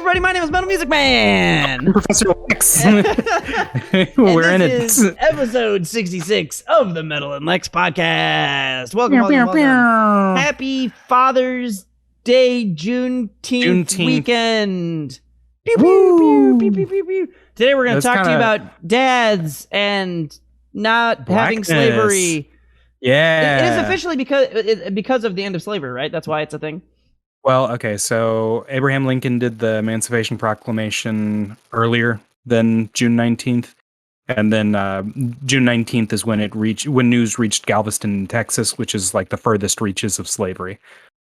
everybody, my name is MetalMusicMan. Professor Lex. We're in it. This is episode 66 of the Metal and Lex podcast. Welcome. Happy Father's Day, Juneteenth weekend. Pew, pew, pew, pew, pew, pew. Today we're going to talk to you about dads and not having slavery. Yeah. It is officially because of the end of slavery, right? That's why it's a thing. Well, okay, so Abraham Lincoln did the Emancipation Proclamation earlier than June 19th. And then June 19th is when when news reached Galveston, Texas, which is like the furthest reaches of slavery.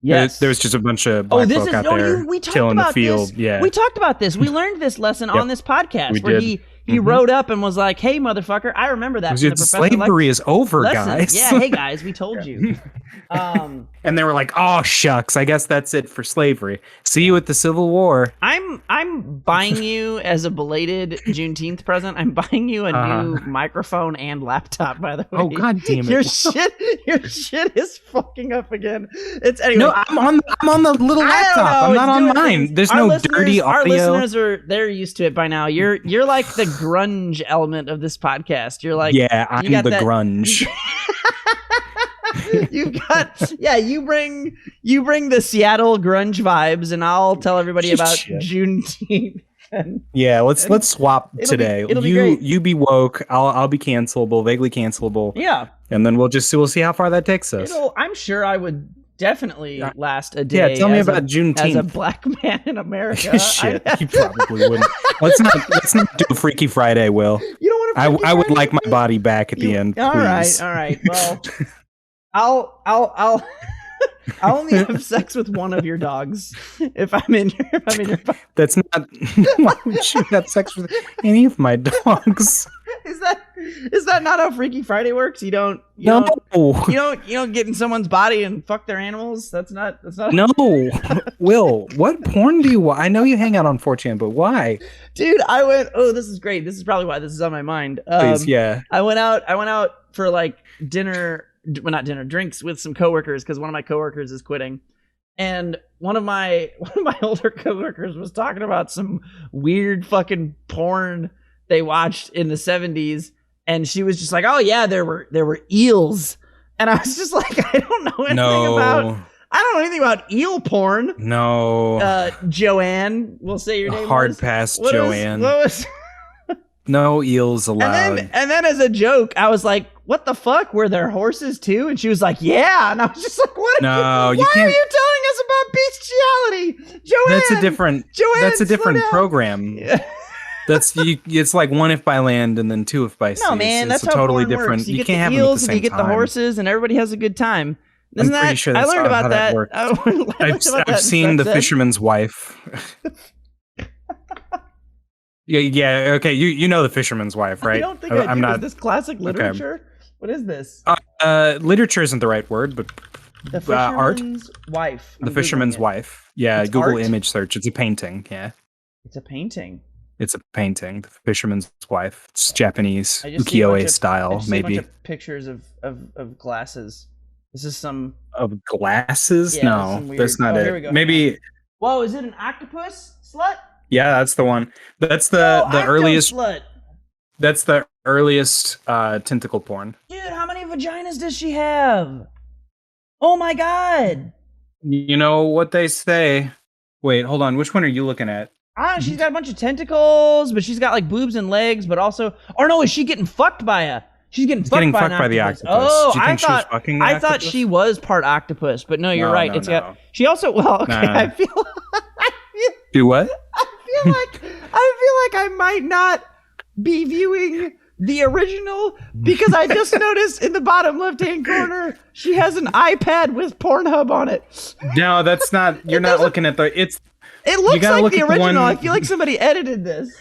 Yes. There was just a bunch of black folk out there tilling the field. This. Yeah. We talked about this. We learned this lesson on this podcast where did. he rode up and was like, "Hey, motherfucker, I remember that." Slavery is over, guys. Yeah, hey guys, we told you. And they were like, "Oh shucks, I guess that's it for slavery. See you at the Civil War." I'm buying you as a belated Juneteenth present. I'm buying you a new microphone and laptop. By the way, oh god damn it, your shit is fucking up again. It's anyway. No, I'm on the little laptop. I'm not on mine. There's no dirty audio. Our listeners they're used to it by now. You're like the grunge element of this podcast. You're like, yeah, I'm the grunge. you bring the Seattle grunge vibes, and I'll tell everybody about Juneteenth. Let's swap today. You be woke, I'll be cancelable, vaguely cancelable. Yeah, and then we'll see how far that takes us. I'm sure I would definitely last a day. Yeah, tell me about Juneteenth as a black man in America. Shit, you probably wouldn't. Let's not do a Freaky Friday, Will. You don't want to. I would like my body back at the end. Please. All right. Well, I'll only have sex with one of your dogs if I'm in your. That's not. Why would you have sex with any of my dogs? Is that not how Freaky Friday works? You don't get in someone's body and fuck their animals. That's not. No, Will. What porn do you watch? I know you hang out on 4chan, but why? Dude, I went. Oh, this is great. This is probably why this is on my mind. Please, yeah. I went out for like dinner. Well, not dinner, drinks with some coworkers because one of my coworkers is quitting, and one of my older coworkers was talking about some weird fucking porn they watched in the 70s, and she was just like, "Oh yeah, there were eels," and I was just like, I don't know anything about eel porn. No, Joanne, we'll say your name. Hard pass, Joanne. No eels allowed. And then as a joke, I was like, "What the fuck? Were there horses too?" And she was like, "Yeah." And I was just like, "What? No, why are you telling us about bestiality, Joanne?" That's a different program. Yeah. It's like one if by land and then two if by sea. No, man, that's how totally porn different. Works. You get can't the have eels them at the same and you get time. the horses, and everybody has a good time. Isn't I'm pretty sure that's I learned about how that. I've seen The Fisherman's Wife. Yeah. Okay. You know The Fisherman's Wife, right? I don't think I'm not. Is this classic literature? Okay. What is this? Literature isn't the right word, but The Fisherman's art. Wife. The Fisherman's Wife. Yeah. It's Google art? image search. It's a painting. Yeah. It's a painting. It's a painting. The Fisherman's Wife. It's Japanese ukiyo-e style, maybe. A bunch of pictures of glasses. This is some of glasses. Yeah, no, that's not it. Here we go. Maybe. Whoa! Is it an octopus slut? Yeah, that's the one. That's the earliest. Slut. That's the earliest tentacle porn. Dude, how many vaginas does she have? Oh my god! You know what they say. Wait, hold on. Which one are you looking at? She's got a bunch of tentacles, but she's got like boobs and legs, but also. Or no, is she getting fucked by a? She's getting fucked by the octopus. Oh, I thought she was part octopus, but no, you're right. No. She also. Well, okay. I feel. Do what? I feel like I might not be viewing the original because I just noticed in the bottom left-hand corner she has an iPad with Pornhub on it. No, that's not. You're not looking at the. It looks like the original. I feel like somebody edited this.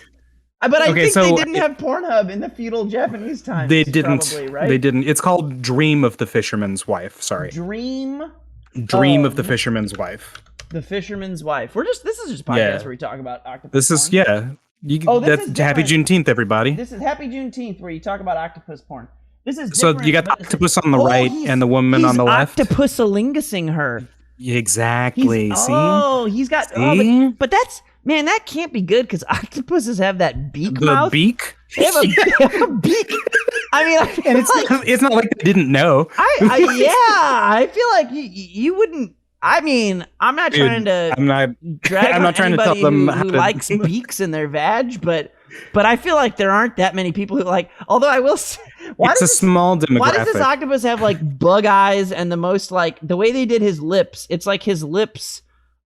But I think they didn't have Pornhub in the feudal Japanese times. They didn't. Probably, right? They didn't. It's called Dream of the Fisherman's Wife. Sorry. Dream of the Fisherman's Wife. The Fisherman's Wife. This is just a podcast where we talk about octopus. This is that's Happy Juneteenth, everybody. This is Happy Juneteenth, where you talk about octopus porn. This is so you got the octopus on the right and the woman on the left. Octopusalingus-ing her. Exactly. He's got. Oh, but that's Man, that can't be good because octopuses have that beak The mouth. beak? They have a beak. I mean, And it's not like they didn't know. I feel like you wouldn't. I mean, I'm not trying to I'm not trying to tell them who likes beaks in their vag, but I feel like there aren't that many people who like. Although I will say, it's a small demographic. why does this octopus have like bug eyes and the most like the way they did his lips? It's like his lips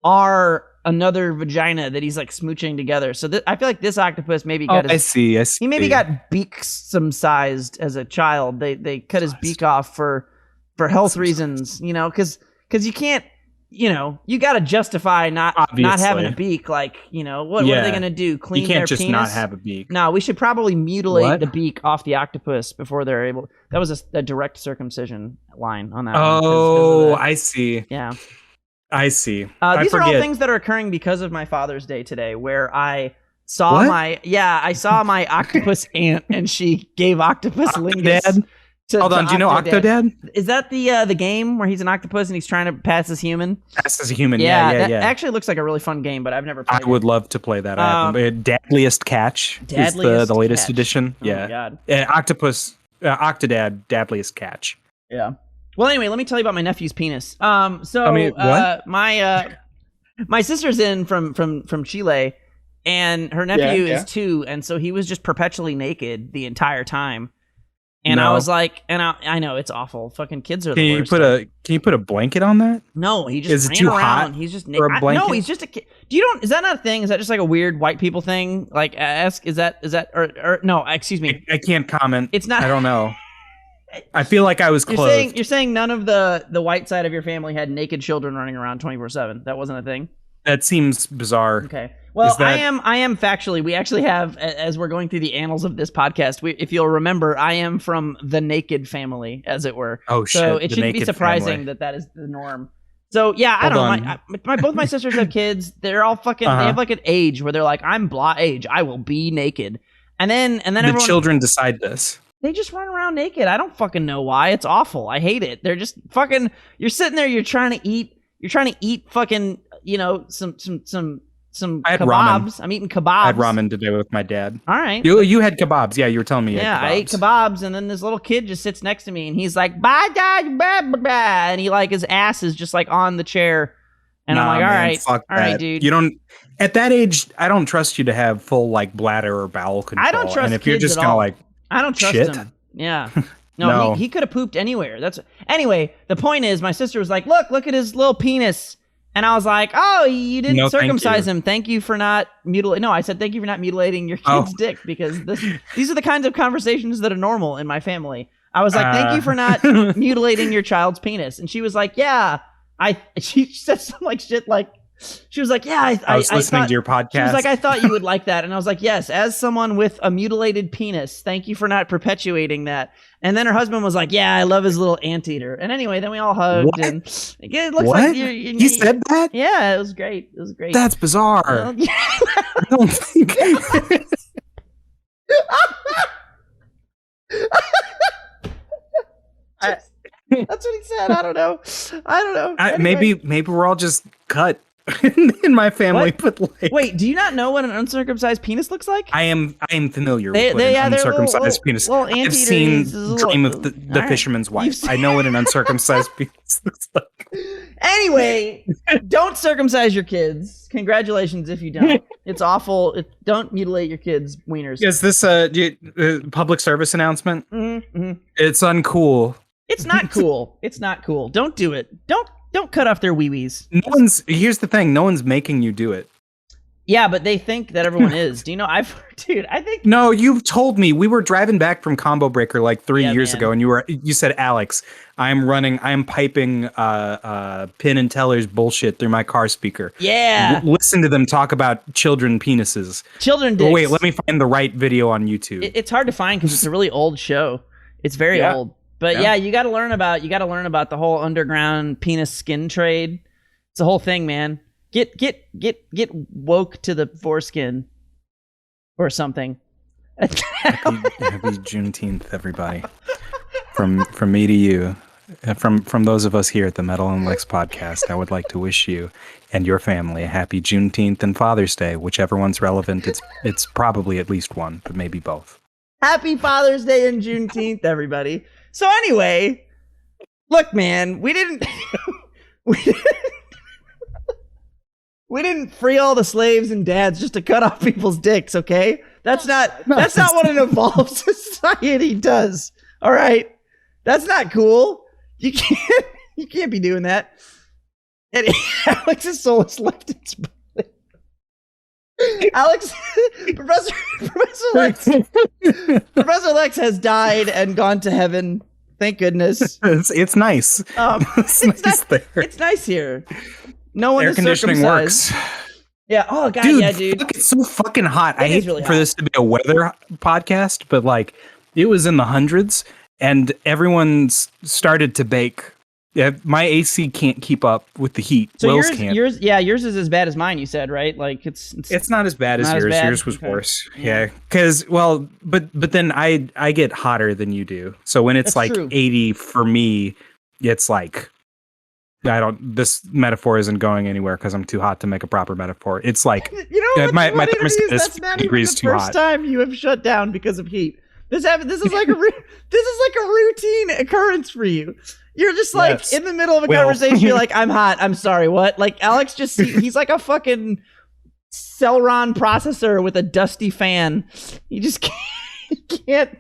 are another vagina that he's like smooching together. So I feel like this octopus maybe got I see. He maybe got beak-some sized as a child. They cut his beak off for health reasons, you know, because you can't, you know, you got to justify not having a beak. Like, you know, what are they gonna do? Clean their penis? You can't just not have a beak. No, we should probably mutilate the beak off the octopus before they're able. That was a direct circumcision line on that. Oh, I see. Yeah. I see. These are all things that are occurring because of my Father's Day today, where I saw my octopus aunt, and she gave octopus lingus. Hold on, do you know Octodad? Is that the game where he's an octopus and he's trying to pass as human? Pass as a human, yeah. That actually looks like a really fun game, but I've never played it. I would love to play that. Dadliest Catch is the latest edition. Oh my God. Octopus, Octodad, Dadliest Catch. Yeah. Well, anyway, let me tell you about my nephew's penis. My sister's in from Chile, and her nephew is 2, and so he was just perpetually naked the entire time. And I was like, I know it's awful. Fucking kids are the worst. Can you put a blanket on that? No, he just ran around. He's just naked. No, he's just a kid. Is that not a thing? Is that just like a weird white people thing? Like, ask, is that or no? Excuse me. I can't comment. It's not. I don't know. I feel like I was close. You're saying none of the white side of your family had naked children running around 24/7. That wasn't a thing. That seems bizarre. Okay. Well, I am factually. We actually have, as we're going through the annals of this podcast, if you'll remember, I am from the naked family, as it were. Oh shit! So it shouldn't be surprising that is the norm. So yeah, I don't know. Both my sisters have kids. They're all fucking. They have like an age where they're like, I'm blah age. I will be naked. And then the children decide this. They just run around naked. I don't fucking know why. It's awful. I hate it. They're just fucking. You're sitting there. You're trying to eat fucking. You know, some I had kebabs. Ramen. I'm eating kebabs. I had ramen today with my dad. All right. You had kebabs. Yeah, you were telling me. Yeah, I ate kebabs, and then this little kid just sits next to me, and he's like, "Bye, Dad," blah, blah, blah, and he like his ass is just like on the chair, and I'm like, all right, dude. You don't. At that age, I don't trust you to have full like bladder or bowel control. I don't trust and if you're just kind of like, I don't trust him. Yeah. No. He could have pooped anywhere. Anyway. The point is, my sister was like, "Look at his little penis." And I was like, "Oh, you didn't circumcise him. Thank you for not mutilating." No, I said, "Thank you for not mutilating your kid's dick," because these are the kinds of conversations that are normal in my family. I was like, "Thank you for not mutilating your child's penis," and she was like, "Yeah." She said some like shit like. She was like, "Yeah, I was listening to your podcast." She was like, "I thought you would like that," and I was like, "Yes, as someone with a mutilated penis, thank you for not perpetuating that." And then her husband was like, "Yeah, I love his little anteater." And anyway, then we all hugged. What? And it looks like he said that. Yeah, it was great. It was great. That's bizarre. I don't think. That's what he said. I don't know. Maybe we're all just cut in my family. But like, wait, do you not know what an uncircumcised penis looks like? I am familiar with an uncircumcised penis. I've seen Dream of the Fisherman's Wife. I know what an uncircumcised penis looks like. Anyway, don't circumcise your kids. Congratulations if you don't. It's awful. Don't mutilate your kids' wieners. Is this a public service announcement? Mm-hmm. It's uncool. It's not cool. It's not cool. Don't do it. Don't cut off their wee-wees. Here's the thing. No one's making you do it. Yeah, but they think that everyone is. Do you know? I think. No, you've told me. We were driving back from Combo Breaker like 3 years ago, and you said, "Alex, I'm piping Penn and Teller's bullshit through my car speaker." Yeah. Listen to them talk about children penises. Children dicks. Wait, let me find the right video on YouTube. It's hard to find because it's a really old show. It's very old. But yeah, you got to learn about the whole underground penis skin trade. It's a whole thing, man. Get woke to the foreskin or something. Happy Juneteenth, everybody. From me to you. from those of us here at the Metal and Lex podcast, I would like to wish you and your family a happy Juneteenth and Father's Day, whichever one's relevant. It's probably at least one, but maybe both. Happy Father's Day and Juneteenth, everybody. So anyway, look, man, we didn't we didn't free all the slaves and dads just to cut off people's dicks, okay? That's not what an evolved society does. All right? That's not cool. You can't be doing that. And Alex's soul is left its body. Alex, Professor Lex has died and gone to heaven. Thank goodness. It's nice. It's nice here. No one air is conditioning works. Yeah. Oh god, dude, yeah, dude. Fuck, it's so fucking hot. I hate really for this to be a weather podcast, but like it was in the hundreds, and everyone's started to bake. Yeah, my AC can't keep up with the heat. So Will's can't. yours is as bad as mine. You said, right? Like it's not as bad as yours. Yours was worse. Yeah, because but then I get hotter than you do. So when it's like 80 for me, it's like this metaphor isn't going anywhere because I'm too hot to make a proper metaphor. It's like my thermostat is 50 degrees too hot. First time you have shut down because of heat. This is like a routine occurrence for you. You're just like in the middle of a conversation. You're like, I'm hot. I'm sorry. What? Like Alex he's like a fucking Celeron processor with a dusty fan. You just can't.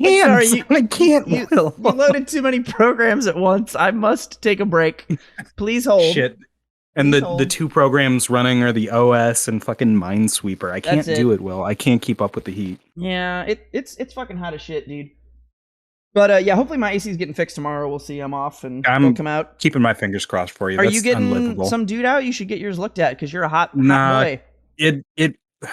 I can't. You loaded too many programs at once. I must take a break. Please hold. Shit. And the two programs running are the OS and fucking Minesweeper. I can't do it, Will. I can't keep up with the heat. Yeah, it's fucking hot as shit, dude. But yeah, hopefully my AC is getting fixed tomorrow. We'll see. I'm off and they'll come out. Keeping my fingers crossed for you. Are you getting unlivable. Some dude out? You should get yours looked at because you're a hot boy.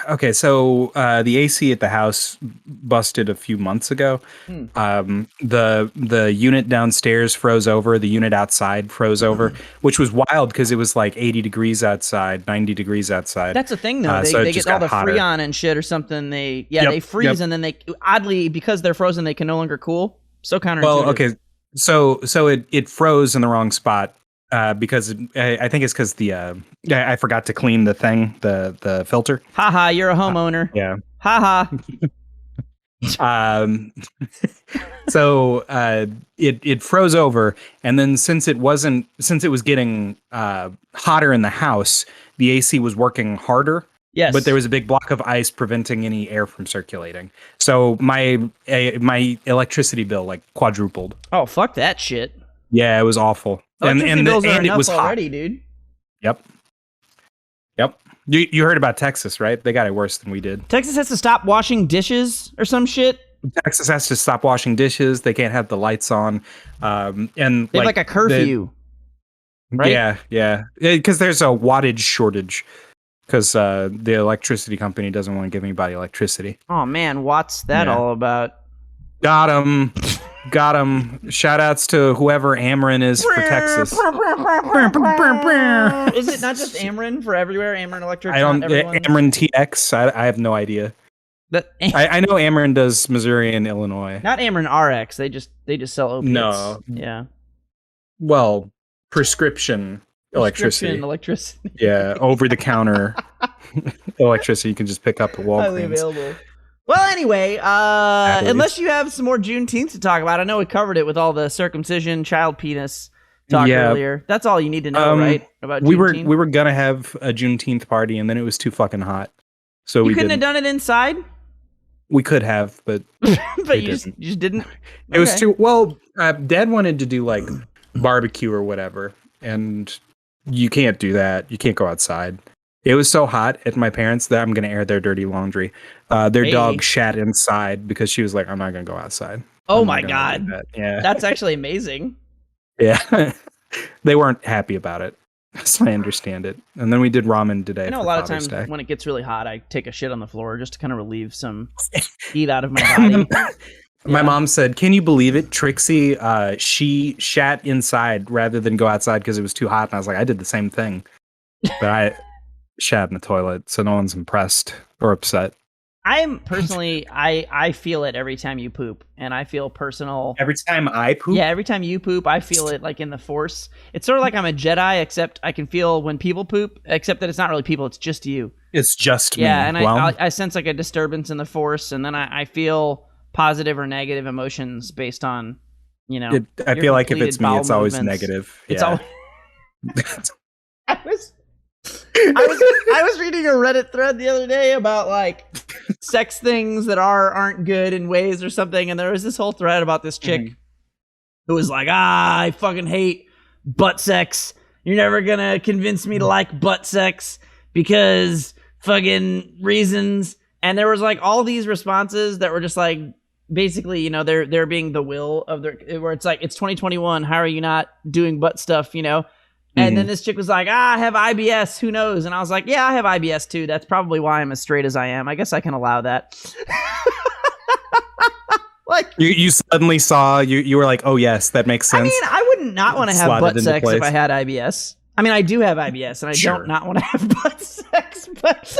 Okay, so the AC at the house busted a few months ago. The unit downstairs froze over. The unit outside froze over, which was wild because it was like 80 degrees outside, 90 degrees outside. That's the thing, though. They get all the Freon and shit or something. They freeze and then they oddly because they're frozen, they can no longer cool. So counterintuitive. Well, okay, so it froze in the wrong spot. Because I think it's because I forgot to clean the thing, the filter. Haha, you're a homeowner. Yeah. Haha. So it froze over, and then since it was getting hotter in the house, the AC was working harder. Yes. But there was a big block of ice preventing any air from circulating. So my electricity bill like quadrupled. Oh, fuck that shit. Yeah, it was awful. And it was hot. Already, dude. Yep. You heard about Texas, right? They got it worse than we did. Texas has to stop washing dishes or some shit. Texas has to stop washing dishes. They can't have the lights on. And they have like a curfew. Right? Yeah. Because there's a wattage shortage. Because the electricity company doesn't want to give anybody electricity. Oh man, what's that all about? Got him. Shout outs to whoever Ameren is for Texas. Is it not just Ameren for everywhere? Ameren Electric? Ameren TX? I have no idea. I know Ameren does Missouri and Illinois. Not Ameren RX. They just sell opiates. No. Yeah. Well, prescription electricity. Yeah, over the counter electricity you can just pick up at Walgreens. Highly available. Well, anyway, unless you have some more Juneteenth to talk about, I know we covered it with all the circumcision, child penis talk earlier. That's all you need to know, right? About Juneteenth? We were gonna have a Juneteenth party, and then it was too fucking hot, so we couldn't have done it inside. We could have, but but you just didn't. It was too well. Dad wanted to do like barbecue or whatever, and you can't do that. You can't go outside. It was so hot at my parents that I'm going to air their dirty laundry. Their dog shat inside because she was like, I'm not going to go outside. Oh my God. Yeah. That's actually amazing. Yeah. They weren't happy about it. So I understand it. And then we did ramen today. I know a lot of times when it gets really hot, I take a shit on the floor just to kind of relieve some heat out of my body. My mom said, can you believe it? Trixie, she shat inside rather than go outside because it was too hot. And I was like, I did the same thing. But I shat in the toilet, so no one's impressed or upset. I'm personally, I feel it every time you poop, and I feel personal. Every time I poop? Yeah, every time you poop, I feel it like in the Force. It's sort of like I'm a Jedi, except I can feel when people poop, except that it's not really people, it's just you. It's just me. Yeah, and I sense like a disturbance in the Force, and then I feel positive or negative emotions based on, you know. I feel like if it's me, it's always movements. negative. It's yeah. always. I was reading a Reddit thread the other day about like sex things that aren't good in ways or something, and there was this whole thread about this chick who was like, I fucking hate butt sex. You're never gonna convince me to like butt sex because fucking reasons. And there was like all these responses that were just like basically, you know, they're being the will of their, where it's like, it's 2021, how are you not doing butt stuff, you know? And then this chick was like, I have IBS, who knows? And I was like, yeah, I have IBS too. That's probably why I'm as straight as I am. I guess I can allow that. Like you suddenly saw, you were like, oh yes, that makes sense. I mean, I would not want to have butt sex if I had IBS. I mean, I do have IBS, and I don't not want to have butt sex, but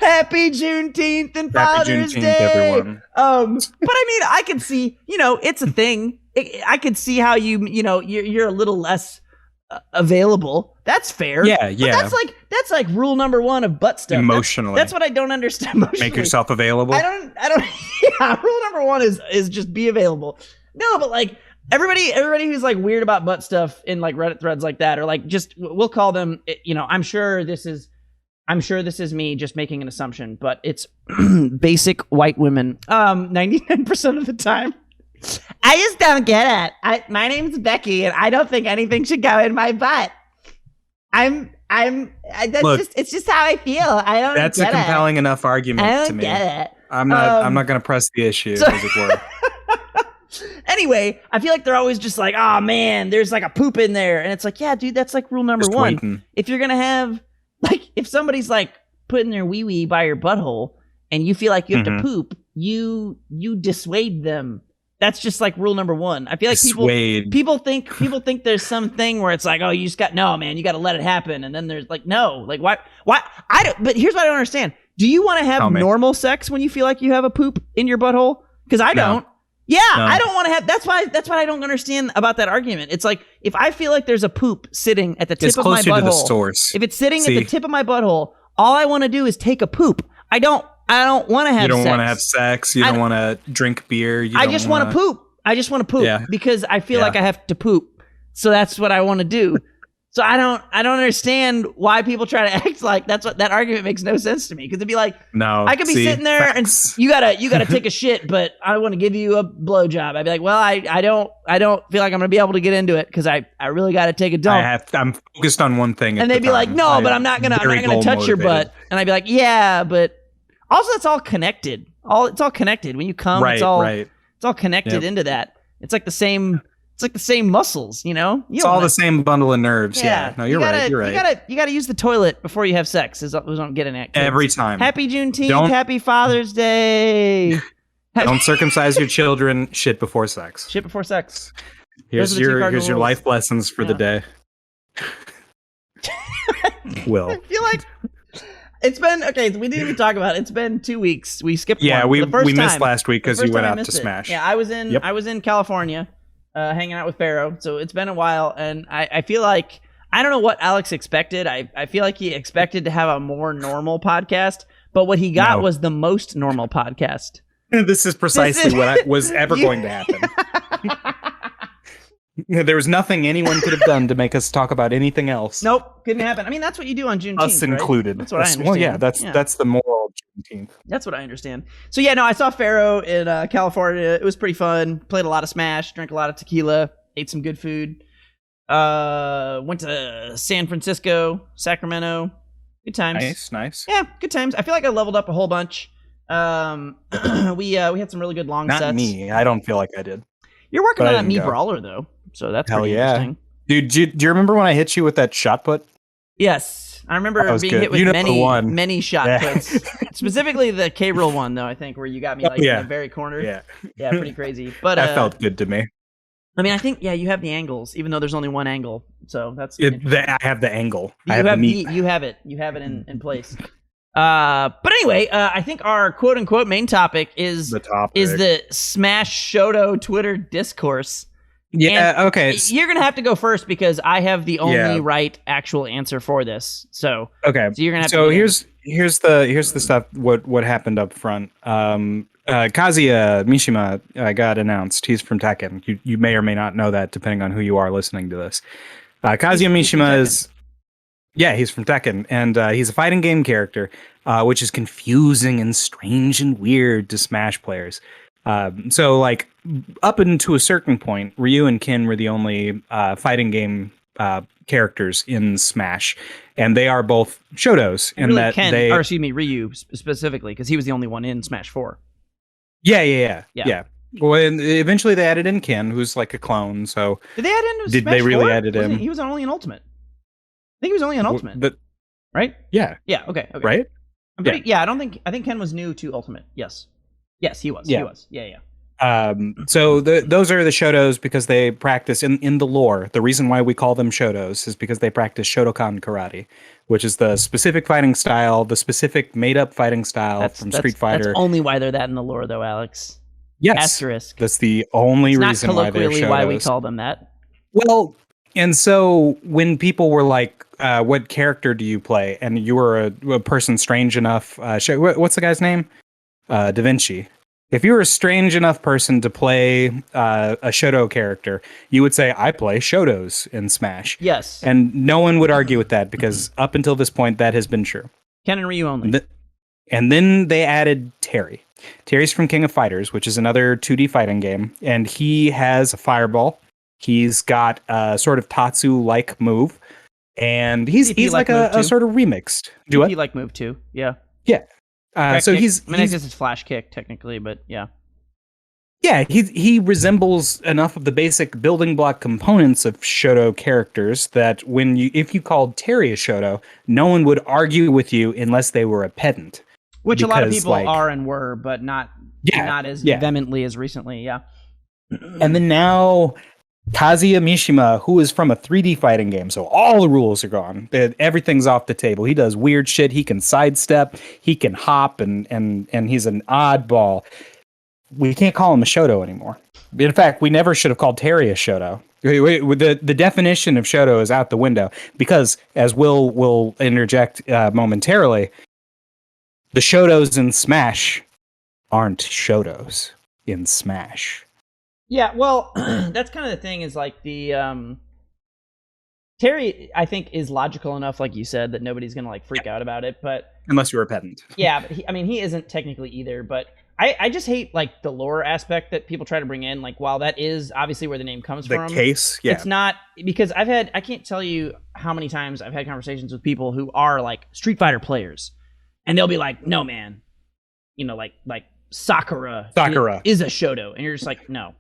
happy Juneteenth and Father's Day, everyone. But I mean, I can see, you know, it's a thing. I could see how you know, you're a little less available. That's fair. Yeah, yeah. But that's like rule number one of butt stuff. Emotionally. That's what I don't understand. Emotionally. Make yourself available. I don't. Yeah, rule number one is just be available. No, but like everybody who's like weird about butt stuff in like Reddit threads like that, or like just we'll call them. You know, I'm sure this is me just making an assumption, but it's basic white women. 99% of the time. I just don't get it. My name's Becky, and I don't think anything should go in my butt. It's just how I feel. I don't. That's a compelling enough argument to me. I don't get it. I'm not going to press the issue, as it were. Anyway, I feel like they're always just like, oh man, there's like a poop in there, and it's like, yeah, dude, that's like rule number just one. Waiting. If you're gonna have, like, if somebody's like putting their wee wee by your butthole, and you feel like you have to poop, you dissuade them. That's just like rule number one. I feel like people think there's something where it's like, oh, you just got, no, man, you got to let it happen. And then there's like, no, like why? I don't, but here's what I don't understand. Do you want to have normal sex when you feel like you have a poop in your butthole? Because I don't. Yeah, no. I don't want to have, that's what I don't understand about that argument. It's like, if I feel like there's a poop sitting at the tip of my butthole, to the source. If it's sitting at the tip of my butthole, all I want to do is take a poop. I don't want to have sex. You don't want to have sex. You don't want to drink beer. I just want to poop. I just want to poop because I feel like I have to poop. So that's what I want to do. So I don't understand why people try to act like that's what that argument makes no sense to me. Because it'd be like, no, I could be sitting there and you gotta take a shit, but I want to give you a blowjob. I'd be like, well, I don't feel like I'm gonna be able to get into it because I really got to take a dump. I'm focused on one thing. And they'd be like, no, but I'm not gonna touch your butt. And I'd be like, yeah, but also it's all connected. It's all connected. When you come, it's all connected into that. It's like the same. It's like the same muscles, you know. It's all the same bundle of nerves. Yeah. No, you're right. You're right. You gotta use the toilet before you have sex. Is what I'm getting at. Kids. Every time. Happy Juneteenth. Happy Father's Day. Don't circumcise your children. Shit before sex. Shit before sex. Here's your life lessons for the day. Will. I feel like it's been okay. We didn't even talk about it. It's been 2 weeks. We skipped. Yeah, one. we missed last week because you went out to Smash. Yeah, I was in California. Hanging out with Barrow, so it's been a while, and I feel like I don't know what Alex expected. I feel like he expected to have a more normal podcast, but what he got was the most normal podcast. This is precisely what was ever going to happen. There was nothing anyone could have done to make us talk about anything else. Nope, couldn't happen. I mean, that's what you do on Juneteenth, us included. Right? That's what I understand. Well, yeah, that's the moral of Juneteenth. That's what I understand. So yeah, no, I saw Pharaoh in California. It was pretty fun. Played a lot of Smash, drank a lot of tequila, ate some good food. Went to San Francisco, Sacramento. Good times. Nice. Yeah, good times. I feel like I leveled up a whole bunch. We had some really good long sets. Not me. I don't feel like I did. You're working on that Me Brawler though. So that's pretty interesting. Dude, do you remember when I hit you with that shot put? Yes. I remember being hit with many shot puts. Specifically the K-Roll one, though, I think, where you got me in the very corner. Yeah. Yeah, pretty crazy. But that felt good to me. I mean, I think, you have the angles, even though there's only one angle. So that's I have the angle. I have the meat. You have it. You have it in place. But anyway, I think our quote unquote main topic is the Smash Shoto Twitter discourse. Yeah, and okay. You're gonna have to go first because I have the only right actual answer for this. So okay, so you're gonna have so to here's the stuff. What happened up front? Kazuya Mishima got announced. He's from Tekken. You may or may not know that, depending on who you are listening to this. Kazuya Mishima is. Yeah, he's from Tekken, and he's a fighting game character, which is confusing and strange and weird to Smash players. So, like, up until a certain point, Ryu and Ken were the only fighting game characters in Smash, and they are both Shotos. And really Ryu specifically, because he was the only one in Smash 4. Yeah. Well, and eventually they added in Ken, who's like a clone. So did they add in? Did they really add him? He was only in Ultimate. I think he was only in Ultimate. But right? Yeah. Yeah. Okay. Right? I think Ken was new to Ultimate. Yes, he was. Yeah. He was. Yeah. So those are the Shotos because they practice in the lore. The reason why we call them Shotos is because they practice Shotokan karate, which is the specific fighting style, the specific made-up fighting style from Street Fighter. That's only why they're that in the lore, though, Alex. Yes. Asterisk. That's the only reason why they're Shotos. Not colloquially why we call them that. Well, and so when people were like, what character do you play? And you were a person strange enough. What's the guy's name? Da Vinci. If you were a strange enough person to play a Shoto character, you would say, I play Shotos in Smash. Yes. And no one would argue with that because up until this point, that has been true. Ken and Ryu only. And then they added Terry. Terry's from King of Fighters, which is another 2D fighting game. And he has a fireball. He's got a sort of Tatsu-like move. And he's like a sort of remixed. Do what? Like move too. Yeah. Yeah. So kick. I guess it's flash kick technically, but yeah. Yeah, he resembles enough of the basic building block components of Shoto characters that if you called Terry a Shoto, no one would argue with you unless they were a pedant. Which a lot of people are and were, but not as vehemently as recently. Yeah. And then now Kazuya Mishima, who is from a 3D fighting game, so all the rules are gone. Everything's off the table. He does weird shit. He can sidestep. He can hop, and he's an oddball. We can't call him a Shoto anymore. In fact, we never should have called Terry a Shoto. The definition of Shoto is out the window because, as will interject momentarily, the Shotos in Smash aren't Shotos in Smash. Yeah, well, that's kind of the thing is like the Terry, I think, is logical enough, like you said, that nobody's going to like freak out about it. But unless you're a pedant. Yeah, but he isn't technically either. But I just hate like the lore aspect that people try to bring in. Like, while that is obviously where the name comes from, the case, yeah, it's not, because I can't tell you how many times I've had conversations with people who are like Street Fighter players, and they'll be like, "No, man, like Sakura is a Shoto," and you're just like, "No."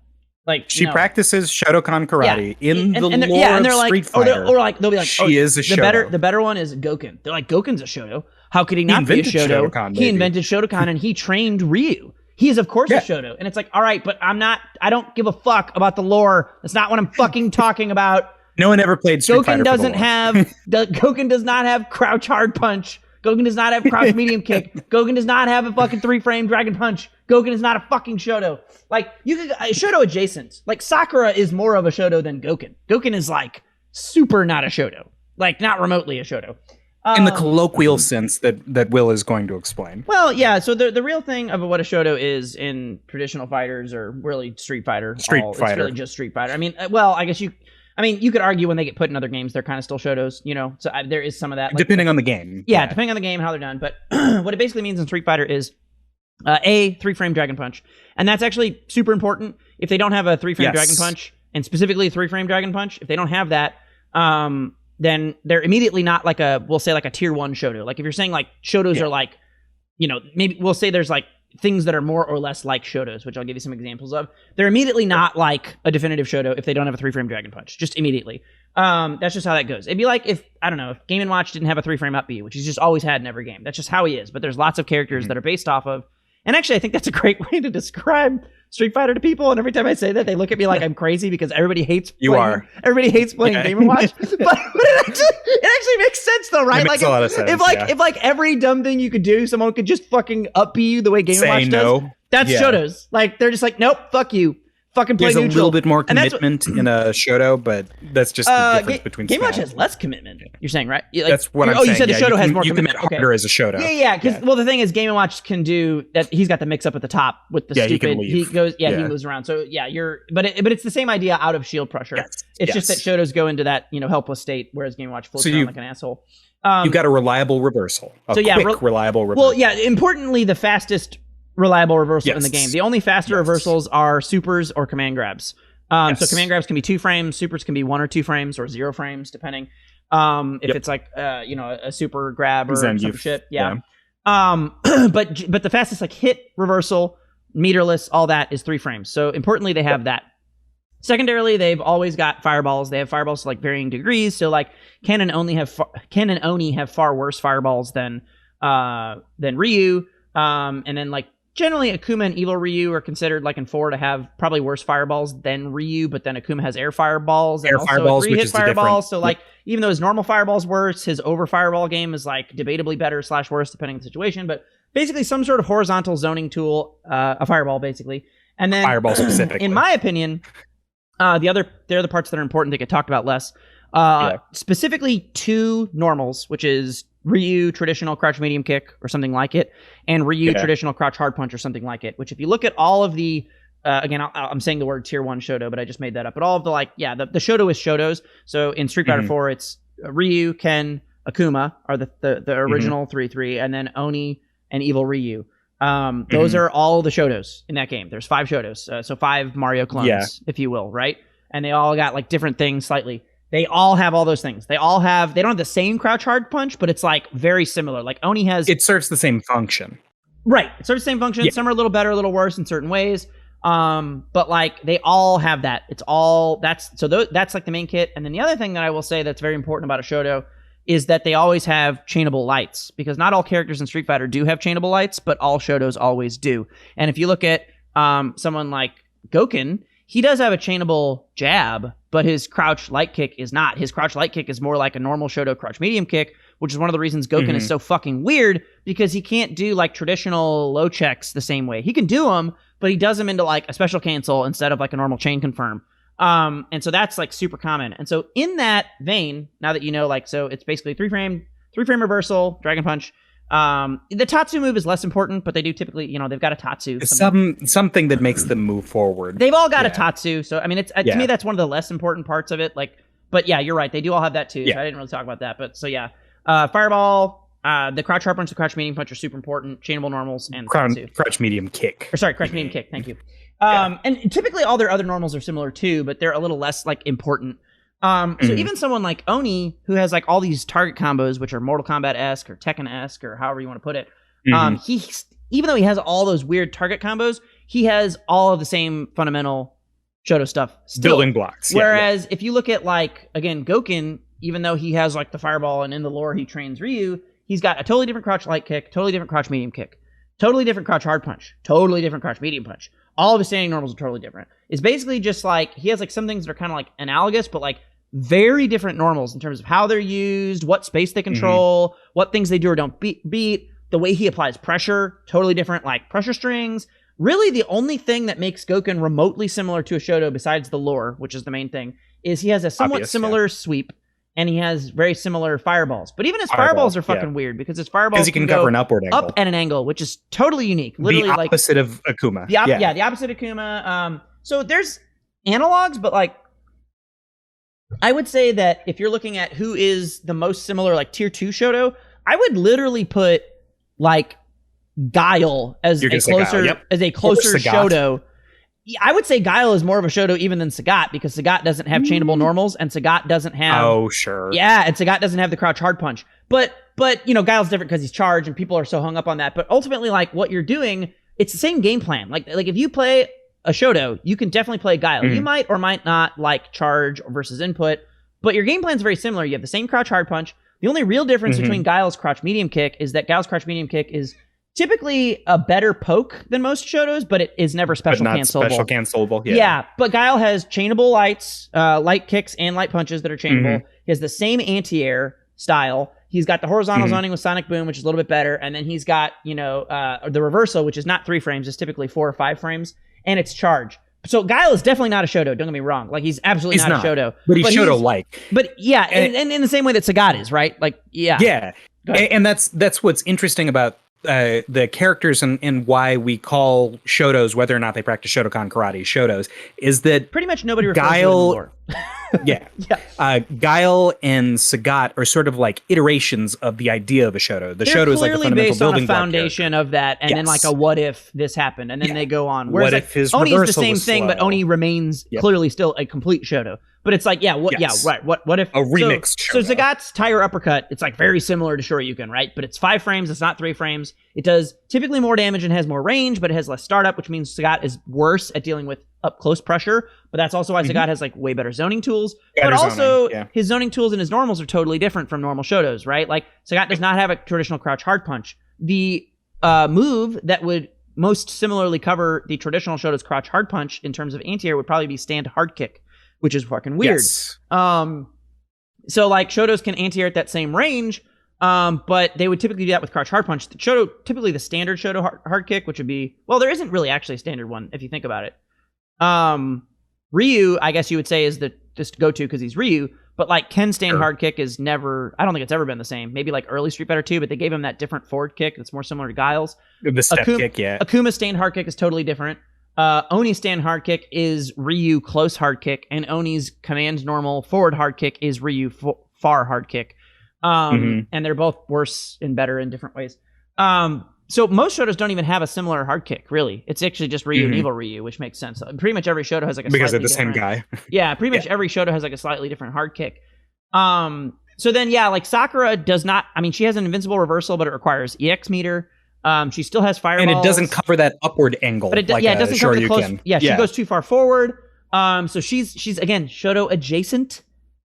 Like she practices Shotokan karate in the lore of Street Fighter. Or like they'll be like, she is a Shoto. The better one is Goken. They're like, Goken's a Shoto. How could he not be a Shoto? He invented Shotokan and he trained Ryu. He is of course a Shoto. And it's like, all right, but I don't give a fuck about the lore. That's not what I'm fucking talking about. No one ever played Street Fighter. Goken does not have crouch hard punch. Goken does not have crouch medium kick. Goken does not have a fucking 3-frame dragon punch. Goken is not a fucking Shoto. Like, you could Shoto adjacent. Like, Sakura is more of a Shoto than Goken. Goken is like super not a Shoto. Like, not remotely a Shoto. In the colloquial sense that Will is going to explain. Well, yeah. So the real thing of what a Shoto is in traditional fighters, or really Street Fighter. It's really just Street Fighter. I mean, well, I guess you could argue when they get put in other games, they're kind of still Shotos, So there is some of that. Depending on the game. Yeah, depending on the game, how they're done. But what it basically means in Street Fighter is a 3-frame dragon punch. And that's actually super important. If they don't have a 3-frame dragon punch, and specifically a 3-frame dragon punch, if they don't have that, then they're immediately not like we'll say like a tier 1 Shoto. Like if you're saying like Shotos are like, maybe we'll say there's like things that are more or less like Shotos, which I'll give you some examples of. They're immediately not like a definitive Shoto if they don't have a 3-frame dragon punch. Just immediately. That's just how that goes. It'd be like if Game & Watch didn't have a 3-frame up B, which he's just always had in every game. That's just how he is. But there's lots of characters that are based off of, And actually, I think that's a great way to describe Street Fighter to people. And every time I say that, they look at me like I'm crazy because everybody hates everybody hates playing Game & Watch. But it actually makes sense though, right? It makes a lot of sense. If like every dumb thing you could do, someone could just fucking up you the way Game & Watch does. That's Shoto's. Like they're just like, nope, fuck you. Fucking play There's neutral. a little bit more commitment in a Shoto, but that's just the difference between Game Watch has less commitment. You're saying, right? Like, that's what I'm saying. You said the Shoto has more commitment. You commit harder as a Shoto. Yeah. Because well, the thing is, Game & Watch can do that. He's got the mix up at the top with the stupid. He goes, he moves around. So yeah, but it's the same idea out of shield pressure. It's just that Shotos go into that helpless state, whereas Game & Watch floats around like an asshole. You've got a reliable reversal. Quick, reliable reversal. Well, yeah. Importantly, the fastest reliable reversal in the game. The only faster reversals are supers or command grabs. So command grabs can be 2 frames, supers can be 1 or 2 frames or 0 frames, depending. If it's like a super grab or some shit. Yeah. But the fastest like hit, reversal, meterless, all that is 3 frames. So importantly, they have that. Secondarily, they've always got fireballs. They have fireballs to like varying degrees. So like Ken and Oni have far worse fireballs than Ryu. And then like generally, Akuma and Evil Ryu are considered, like in 4, to have probably worse fireballs than Ryu, but then Akuma has air fireballs and also 3-hit fireballs. So, like, even though his normal fireball's worse, his over fireball game is, like, debatably better / worse, depending on the situation. But basically, some sort of horizontal zoning tool, a fireball, basically. And then, fireball specifically. In my opinion, the other parts that are important that get talked about less. Specifically 2 normals, which is Ryu traditional crouch medium kick or something like it, and Ryu traditional crouch hard punch or something like it. Which, if you look at all of the, again, I'm saying the word tier 1 Shoto, but I just made that up. But all of the the Shoto is Shotos. So in Street Fighter 4, it's Ryu, Ken, Akuma are the original 3, and then Oni and Evil Ryu. Those are all the Shotos in that game. There's 5 Shotos, so 5 Mario clones, if you will, right? And they all got like different things slightly. They all have all those things. They don't have the same crouch hard punch, but it's like very similar. Like Oni has... It serves the same function. Right. It serves the same function. Yeah. Some are a little better, a little worse in certain ways. But like they all have that. It's all... That's like the main kit. And then the other thing that I will say that's very important about a Shoto is that they always have chainable lights. Because not all characters in Street Fighter do have chainable lights, but all Shotos always do. And if you look at someone like Gouken, he does have a chainable jab, but his crouch light kick is not. His crouch light kick is more like a normal Shoto crouch medium kick, which is one of the reasons Gouken is so fucking weird, because he can't do like traditional low checks the same way. He can do them, but he does them into like a special cancel instead of like a normal chain confirm. And so that's like super common. And so in that vein, now that you know, like, so it's basically 3 frame reversal, dragon punch. The Tatsu move is less important, but they do typically, they've got a Tatsu. Something that makes them move forward. They've all got a Tatsu. So, I mean, it's to me, that's one of the less important parts of it. Like, but yeah, you're right. They do all have that too. So I didn't really talk about that, but so yeah. Fireball, the crouch hard punch, the crouch medium punch are super important. Chainable normals and Tatsu. Crouch medium kick. Crouch medium kick. Thank you. And typically all their other normals are similar too, but they're a little less like important. So even someone like Oni, who has like all these target combos, which are Mortal Kombat-esque or Tekken-esque or however you want to put it, even though he has all those weird target combos, he has all of the same fundamental Shoto stuff still. Building blocks. Whereas if you look at like, again, Gouken, even though he has like the fireball and in the lore he trains Ryu, he's got a totally different crouch light kick, totally different crouch medium kick, totally different crouch hard punch, totally different crouch medium punch. All of his standing normals are totally different. It's basically just like, he has like some things that are kind of like analogous, but like very different normals in terms of how they're used, what space they control, what things they do or don't beat, the way he applies pressure, totally different, like pressure strings. Really, the only thing that makes Gouken remotely similar to a Shoto, besides the lore, which is the main thing, is he has a somewhat similar sweep, and he has very similar fireballs. But even his fireballs are fucking weird, because his fireballs he can cover an upward angle. Up at an angle, which is totally unique. Literally, the opposite of Akuma. The opposite of Akuma. So there's analogs, but like, I would say that if you're looking at who is the most similar, like tier 2 Shoto, I would literally put like Guile as a closer Shoto. I would say Guile is more of a Shoto even than Sagat, because Sagat doesn't have chainable normals, and Sagat doesn't have... Oh, sure. Yeah, and Sagat doesn't have the crouch hard punch. But Guile's different because he's charged, and people are so hung up on that. But ultimately, like, what you're doing, it's the same game plan. Like if you play a Shoto, you can definitely play Guile. You might or might not like charge versus input, but your game plan's very similar. You have the same crouch hard punch. The only real difference between Guile's crouch medium kick is that Guile's crouch medium kick is typically a better poke than most Shotos, but it is never special but not cancelable. Special cancelable. Yeah, but Guile has chainable lights, light kicks, and light punches that are chainable. He has the same anti-air style. He's got the horizontal zoning with Sonic Boom, which is a little bit better, and then he's got the reversal, which is not 3 frames, it's typically 4 or 5 frames, and it's charge. So Guile is definitely not a Shoto. Don't get me wrong; like he's absolutely not a Shoto, but he's Shoto-like. But yeah, and in the same way that Sagat is, right? Like yeah. And that's what's interesting about the characters and why we call Shotos, whether or not they practice Shotokan karate, Shotos, is that pretty much nobody refers to it anymore. Guile and Sagat are sort of like iterations of the idea of a Shoto. The Shoto is like a fundamental based building on a foundation of that, and then like a what if this happened, and then they go on. Whereas what if his Oni is the reversal same was thing, slow. but Oni remains clearly still a complete Shoto. But it's like, what if a remixed So Shoto. Sagat's Tiger Uppercut, it's like very similar to Shoryuken, right? But it's 5 frames, it's not 3 frames. It does typically more damage and has more range, but it has less startup, which means Sagat is worse at dealing with up close pressure. But that's also why Sagat has like way better zoning tools. But also his zoning tools and his normals are totally different from normal Shotos, right? Like Sagat does not have a traditional crouch hard punch. The move that would most similarly cover the traditional Shoto's crouch hard punch in terms of anti-air would probably be stand hard kick, which is fucking weird. Yes. So like Shotos can anti-air at that same range, but they would typically do that with crouch hard punch. Typically the standard Shoto hard kick, which would be, well, there isn't really actually a standard one if you think about it. Ryu, I guess you would say, is the just go-to because he's Ryu, but like Ken's stand hard kick is never, I don't think it's ever been the same. Maybe like early Street Fighter 2, but they gave him that different forward kick that's more similar to Guile's. The step kick, yeah. Akuma's stand hard kick is totally different. Oni's stand hard kick is Ryu close hard kick, and Oni's command normal forward hard kick is Ryu far hard kick. And they're both worse and better in different ways. So most Shotos don't even have a similar hard kick, really. It's actually just Ryu and Evil Ryu, which makes sense. Pretty much every Shoto has like a because slightly they're the same different, guy. yeah, pretty much every Shoto has like a slightly different hard kick. So then, like Sakura does not, I mean, she has an invincible reversal, but it requires EX meter. She still has fireballs. And it doesn't cover that upward angle. But it doesn't cover the close. Yeah, she goes too far forward. So she's again Shoto adjacent.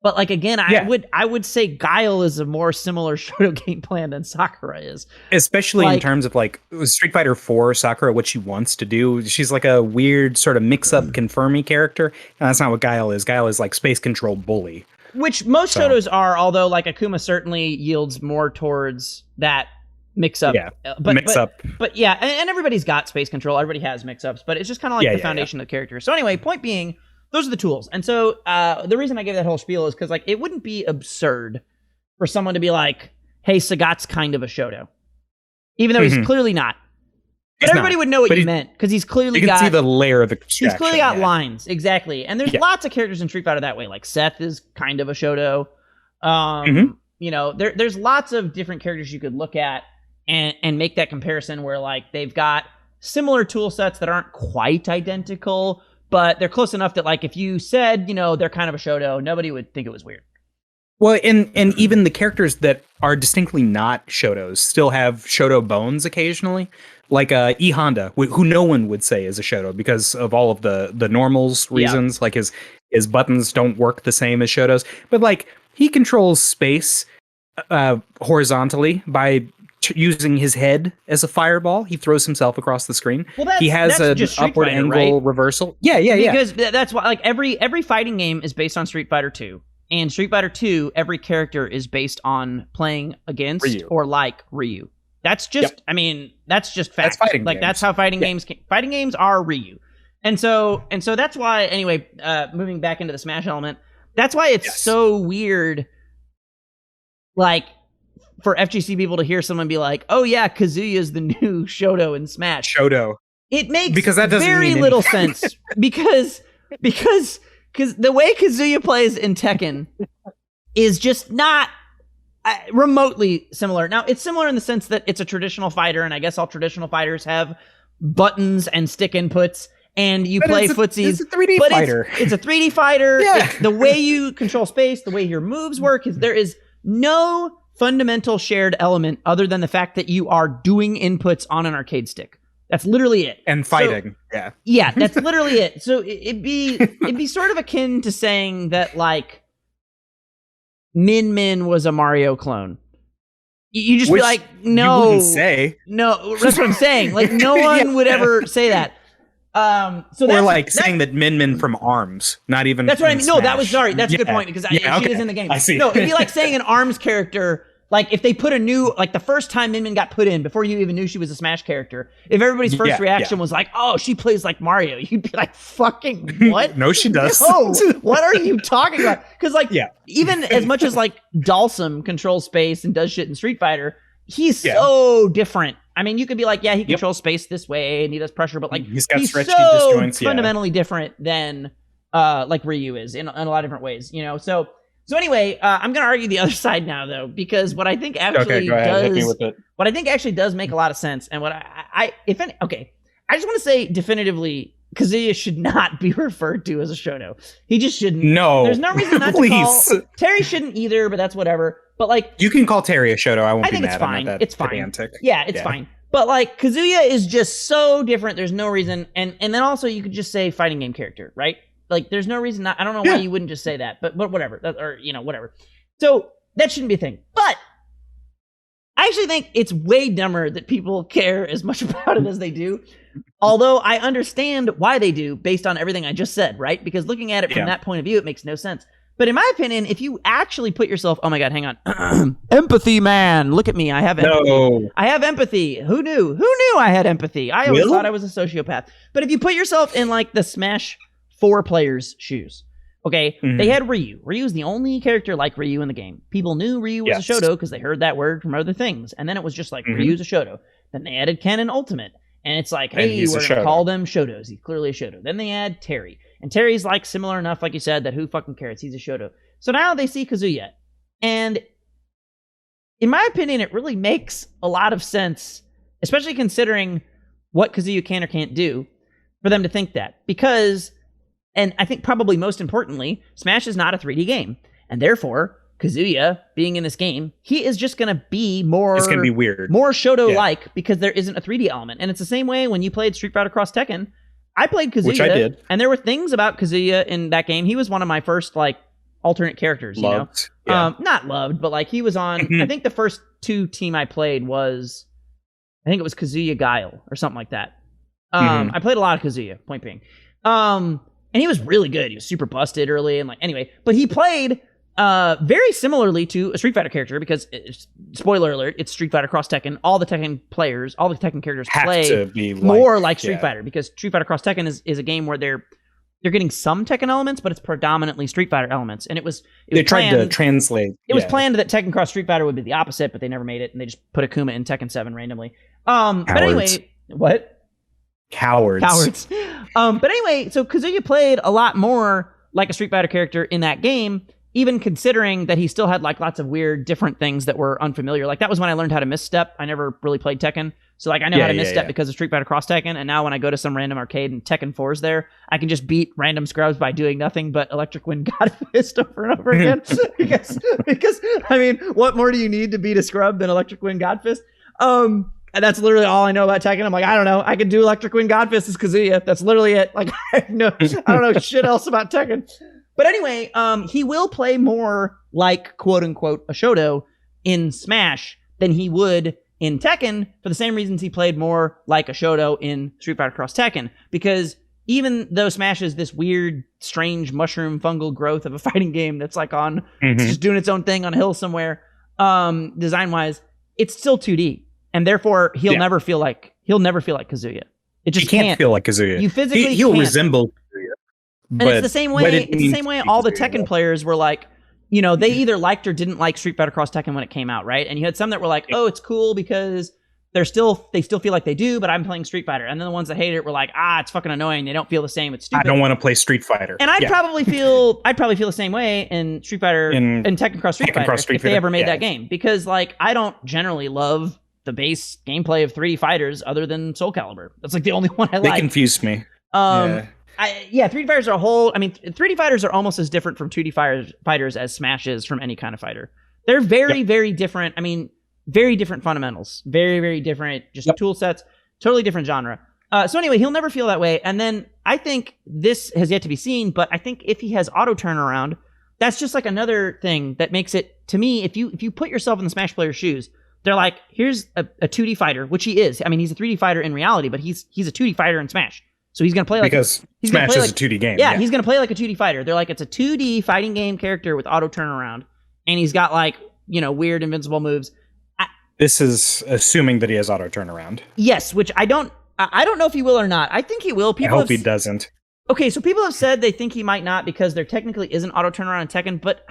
But like again, I would say Guile is a more similar Shoto game plan than Sakura is. Especially in terms of like Street Fighter 4 Sakura, what she wants to do. She's like a weird sort of mix-up confirmy character. And that's not what Guile is. Guile is like space control bully. Which most Shotos are, although like Akuma certainly yields more towards that mix-up. Yeah, mix-up. But yeah, and everybody's got space control. Everybody has mix-ups. But it's just kind of like the foundation of the character. So anyway, point being, those are the tools. And so the reason I gave that whole spiel is because like it wouldn't be absurd for someone to be like, hey, Sagat's kind of a Shoto. Even though he's clearly not. But everybody would know what you meant, because he's clearly got... You can see the layer of extraction. He's clearly got lines, exactly. And there's lots of characters in Street Fighter that way. Like Seth is kind of a Shoto. You know, there's lots of different characters you could look at and make that comparison where like they've got similar tool sets that aren't quite identical, but they're close enough that like if you said, you know, they're kind of a Shoto, nobody would think it was weird. Well, and even the characters that are distinctly not Shotos still have Shoto bones occasionally. Like E Honda, who no one would say is a Shoto because of all of the normals reasons. Like his buttons don't work the same as Shotos. But like he controls space horizontally by using his head as a fireball. He throws himself across the screen. Well, he has an upward angle reversal. Yeah. Because that's why like every fighting game is based on Street Fighter 2. And Street Fighter 2, every character is based on playing against Ryu. Or like Ryu. That's just, I mean, that's just fact. That's fighting like games. that's how fighting games are Ryu. And so that's why, anyway, moving back into the Smash element, that's why it's so weird, like, for FGC people to hear someone be like, oh yeah, Kazuya's the new Shoto in Smash. Shoto. It makes because that doesn't very mean little sense. Because the way Kazuya plays in Tekken is just not remotely similar. Now, it's similar in the sense that it's a traditional fighter, and I guess all traditional fighters have buttons and stick inputs, and you play footsies. It's a 3D fighter. It's a 3D fighter. Yeah. The way you control space, the way your moves work, there is no fundamental shared element other than the fact that you are doing inputs on an arcade stick. That's literally it. And fighting. So, yeah, that's literally it. So it'd be sort of akin to saying that like Min Min was a Mario clone. You just be like, no. You wouldn't say. No, that's what I'm saying. Like, no one would ever say that. So or like saying that Min from ARMS, not even. That's what I mean. No, Smash. that's a good point because she is in the game. I see. No, it'd be like saying an ARMS character. Like if they put a new, like the first time Min got put in before you even knew she was a Smash character, if everybody's first reaction was like, "Oh, she plays like Mario," you'd be like, "Fucking what?" No, she does. No, what are you talking about? Because like, even as much as like Dalsum controls space and does shit in Street Fighter, he's so different. I mean, you could be like, he controls space this way and he does pressure, but like he's got stretchy so disjoints, fundamentally different than like Ryu is in a lot of different ways, you know. So anyway, I'm gonna argue the other side now though, because what I think actually what I think actually does make a lot of sense, and what I just want to say definitively, Kazuya should not be referred to as a Shoto. He just shouldn't. No, there's no reason not to call. Terry shouldn't either, but that's whatever. But like, you can call Terry a Shoto. I think it's fine. It's fine. Yeah, it's fine. But like, Kazuya is just so different. There's no reason, and then also you could just say fighting game character, right? Like, there's no reason not. I don't know why you wouldn't just say that, but whatever, or whatever. So that shouldn't be a thing. But I actually think it's way dumber that people care as much about it as they do. Although I understand why they do based on everything I just said, right? Because looking at it from that point of view, it makes no sense. But in my opinion, if you actually put yourself, oh my God, hang on. Empathy, man. Look at me. I have empathy. No. I have empathy. Who knew? Who knew I had empathy? I always thought I was a sociopath. But if you put yourself in like the Smash 4 players' shoes, okay, they had Ryu. Ryu's the only character like Ryu in the game. People knew Ryu was a Shoto because they heard that word from other things. And then it was just like, Ryu's a Shoto. Then they added Ken and Ultimate. And it's like, hey, we're going to call them Shotos. He's clearly a Shoto. Then they add Terry. And Terry's like similar enough, like you said, that who fucking cares? He's a Shoto. So now they see Kazuya. And in my opinion, it really makes a lot of sense, especially considering what Kazuya can or can't do, for them to think that. Because, and I think probably most importantly, Smash is not a 3D game. And therefore, Kazuya being in this game, he is just going to be more... It's going to be weird. More Shoto-like because there isn't a 3D element. And it's the same way when you played Street Fighter Cross Tekken. I played Kazuya. Which I did. And there were things about Kazuya in that game. He was one of my first, like, alternate characters, loved, you know? Not loved, but, like, he was on... I think the first 2 team I played was... I think it was Kazuya Guile or something like that. I played a lot of Kazuya, point being. And he was really good. He was super busted early and, like, anyway. But he played... very similarly to a Street Fighter character, because spoiler alert, it's Street Fighter Cross Tekken. All the Tekken players, all the Tekken characters play to be more like Street Fighter, because Street Fighter Cross Tekken is a game where they're getting some Tekken elements, but it's predominantly Street Fighter elements. And they tried to translate. It was planned that Tekken Cross Street Fighter would be the opposite, but they never made it, and they just put Akuma in Tekken 7 randomly. But anyway, what? Cowards. But anyway, so Kazuya played a lot more like a Street Fighter character in that game, even considering that he still had like lots of weird different things that were unfamiliar. Like that was when I learned how to misstep. I never really played Tekken. So like I know how to misstep because of Street Fighter Cross Tekken. And now when I go to some random arcade and Tekken 4's there, I can just beat random scrubs by doing nothing but Electric Wind God Fist over and over again. because I mean, what more do you need to beat a scrub than Electric Wind God Fist? And that's literally all I know about Tekken. I'm like, I don't know. I could do Electric Wind God Fist as Kazuya. That's literally it. Like I don't know shit else about Tekken. But anyway, he will play more like, quote unquote, a Shoto in Smash than he would in Tekken for the same reasons he played more like a Shoto in Street Fighter Cross Tekken. Because even though Smash is this weird, strange mushroom fungal growth of a fighting game that's like on, it's just doing its own thing on a hill somewhere, design-wise, it's still 2D. And therefore, he'll never feel like Kazuya. It just can't feel like Kazuya. You physically he'll can't. resemble Kazuya. And it's the same way. It's the same way all the Tekken players were like, you know, they either liked or didn't like Street Fighter Cross Tekken when it came out, right? And you had some that were like, oh, it's cool because they still feel like they do, but I'm playing Street Fighter. And then the ones that hated it were like, it's fucking annoying. They don't feel the same. It's stupid. I don't want to play Street Fighter. And I'd probably feel the same way in Street Fighter in Tekken Cross Street Fighter if they ever made that game, because like I don't generally love the base gameplay of 3D fighters other than Soul Calibur. That's like the only one I like. They confused me. 3D fighters are a whole. I mean, 3D fighters are almost as different from 2D fighters as Smash is from any kind of fighter. They're very, very different. I mean, very different fundamentals. Very, very different. Just tool sets. Totally different genre. So anyway, he'll never feel that way. And then I think this has yet to be seen. But I think if he has auto turnaround, that's just like another thing that makes it, to me, if you put yourself in the Smash player's shoes, they're like, here's a 2D fighter, which he is. I mean, he's a 3D fighter in reality, but he's a 2D fighter in Smash. So he's gonna play like because Smash is a 2D game. Yeah, he's gonna play like a 2D fighter. They're like, it's a 2D fighting game character with auto turnaround, and he's got like weird invincible moves. This is assuming that he has auto turnaround. Yes, which I don't know if he will or not. I think he will. I hope he doesn't. Okay, so people have said they think he might not because there technically isn't auto turnaround in Tekken, but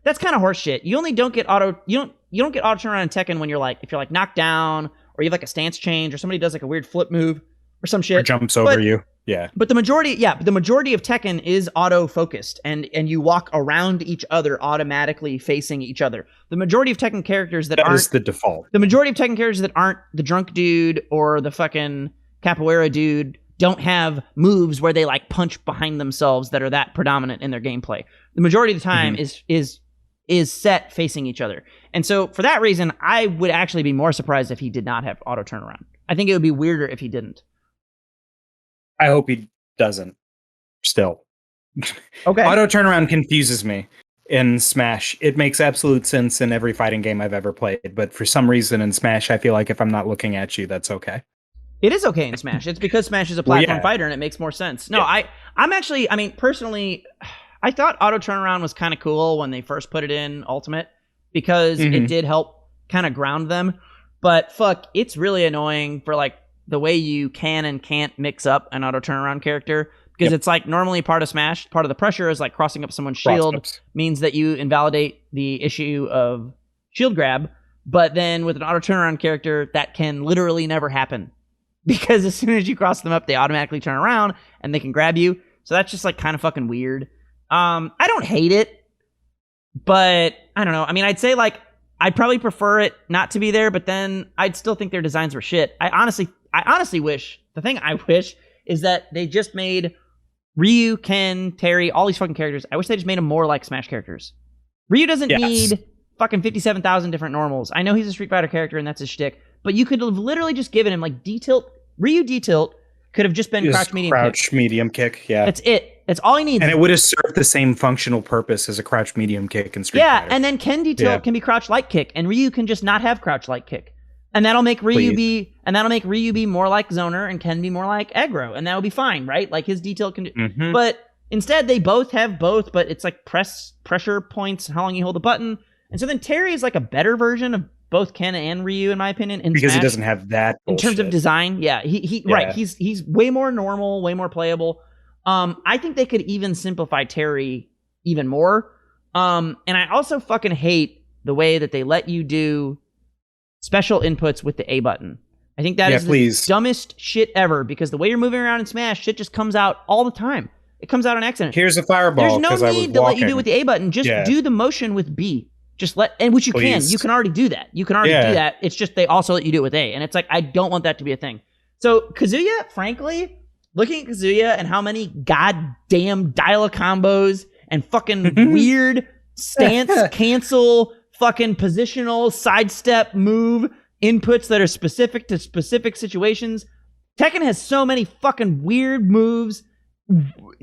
that's kind of horseshit. You only don't get auto get auto turnaround in Tekken when if you're like knocked down or you have like a stance change or somebody does like a weird flip move or some shit. Or jumps over you. Yeah. But the majority of Tekken is auto focused and you walk around each other automatically facing each other. The majority of Tekken characters that aren't is the default. The majority of Tekken characters that aren't the drunk dude or the fucking capoeira dude don't have moves where they like punch behind themselves that are that predominant in their gameplay. The majority of the time is set facing each other. And so for that reason, I would actually be more surprised if he did not have auto turnaround. I think it would be weirder if he didn't. I hope he doesn't. Still. Okay. Auto turnaround confuses me in Smash. It makes absolute sense in every fighting game I've ever played, but for some reason in Smash, I feel like if I'm not looking at you, that's okay. It is okay in Smash. It's because Smash is a platform fighter and it makes more sense. No, yeah. I'm actually, I mean, personally, I thought auto turnaround was kind of cool when they first put it in Ultimate because it did help kind of ground them. But fuck, it's really annoying for like the way you can and can't mix up an auto turnaround character because it's like normally part of Smash, part of the pressure is like crossing up someone's shield means that you invalidate the issue of shield grab. But then with an auto turnaround character, that can literally never happen. Because as soon as you cross them up, they automatically turn around and they can grab you. So that's just like kind of fucking weird. I don't hate it, but I don't know. I mean, I'd say like I'd probably prefer it not to be there, but then I'd still think their designs were shit. I honestly wish, the thing I wish is that they just made Ryu, Ken, Terry, all these fucking characters. I wish they just made them more like Smash characters. Ryu doesn't need fucking 57,000 different normals. I know he's a Street Fighter character and that's his shtick, but you could have literally just given him like D-tilt. Ryu D-tilt could have just been crouch medium kick. Yeah. That's it. That's all he needs. And it would have served the same functional purpose as a crouch medium kick in Street Fighter. And then Ken D-tilt can be crouch light kick, and Ryu can just not have crouch light kick. And that'll make Ryu be more like Zoner and Ken be more like aggro, and that'll be fine, right? Like his D-tilt can do but instead they both have both, but it's like pressure points, how long you hold the button. And so then Terry is like a better version of both Ken and Ryu, in my opinion, in because Smash. He doesn't have that bullshit. In terms of design. Yeah, right. He's way more normal, way more playable. I think they could even simplify Terry even more. And I also fucking hate the way that they let you do special inputs with the A button. I think that is the dumbest shit ever because the way you're moving around in Smash, shit just comes out all the time. It comes out on accident. Here's a fireball. There's no need to let you do with the A button. Just do the motion with B. Just which you can. You can already do that. You can already do that. It's just they also let you do it with A. And it's like, I don't want that to be a thing. So Kazuya, frankly, looking at Kazuya and how many goddamn dial combos and fucking weird stance, cancel, fucking positional, sidestep, move inputs that are specific to specific situations. Tekken has so many fucking weird moves,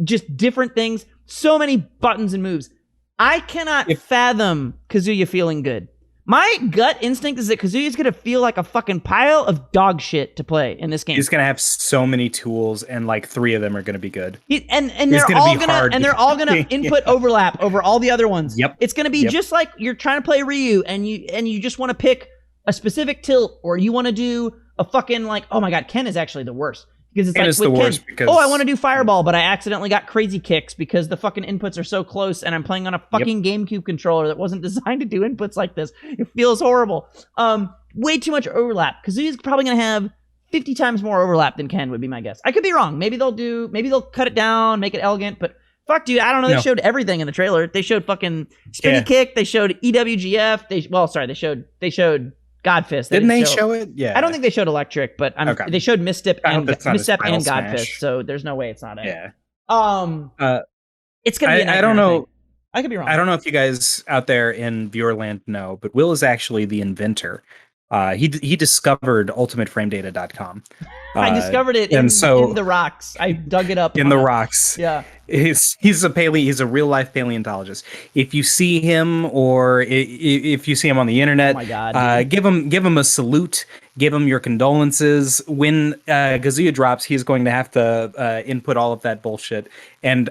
just different things, so many buttons and moves. I cannot fathom Kazuya feeling good. My gut instinct is that Kazuya's going to feel like a fucking pile of dog shit to play in this game. He's going to have so many tools, and like 3 of them are going to be good. And they're all going to input overlap over all the other ones. Yep. It's going to be just like you're trying to play Ryu, and you just want to pick a specific tilt, or you want to do a fucking like, oh my god, Ken is actually the worst. Because it's like with Ken, I want to do Fireball, but I accidentally got crazy kicks because the fucking inputs are so close and I'm playing on a fucking GameCube controller that wasn't designed to do inputs like this. It feels horrible. Way too much overlap. Kazuya's probably going to have 50 times more overlap than Ken would be my guess. I could be wrong. Maybe they'll cut it down, make it elegant, but fuck, dude, I don't know. They showed everything in the trailer. They showed fucking spinny kick. They showed EWGF. They showed Godfist. Didn't they show it? Yeah. I don't think they showed Electric, but they showed Misstep and Godfist, so there's no way it's not it. Yeah. It's gonna be. I don't know. I could be wrong. I don't know if you guys out there in Viewerland know, but Will is actually the inventor. He discovered UltimateFrameData.com. I discovered it in the rocks. I dug it up in the rocks. Yeah. He's a real life paleontologist. If you see him or if you see him on the internet, Oh my God, give him a salute, give him your condolences. When Kazuya drops, he's going to have to input all of that bullshit. And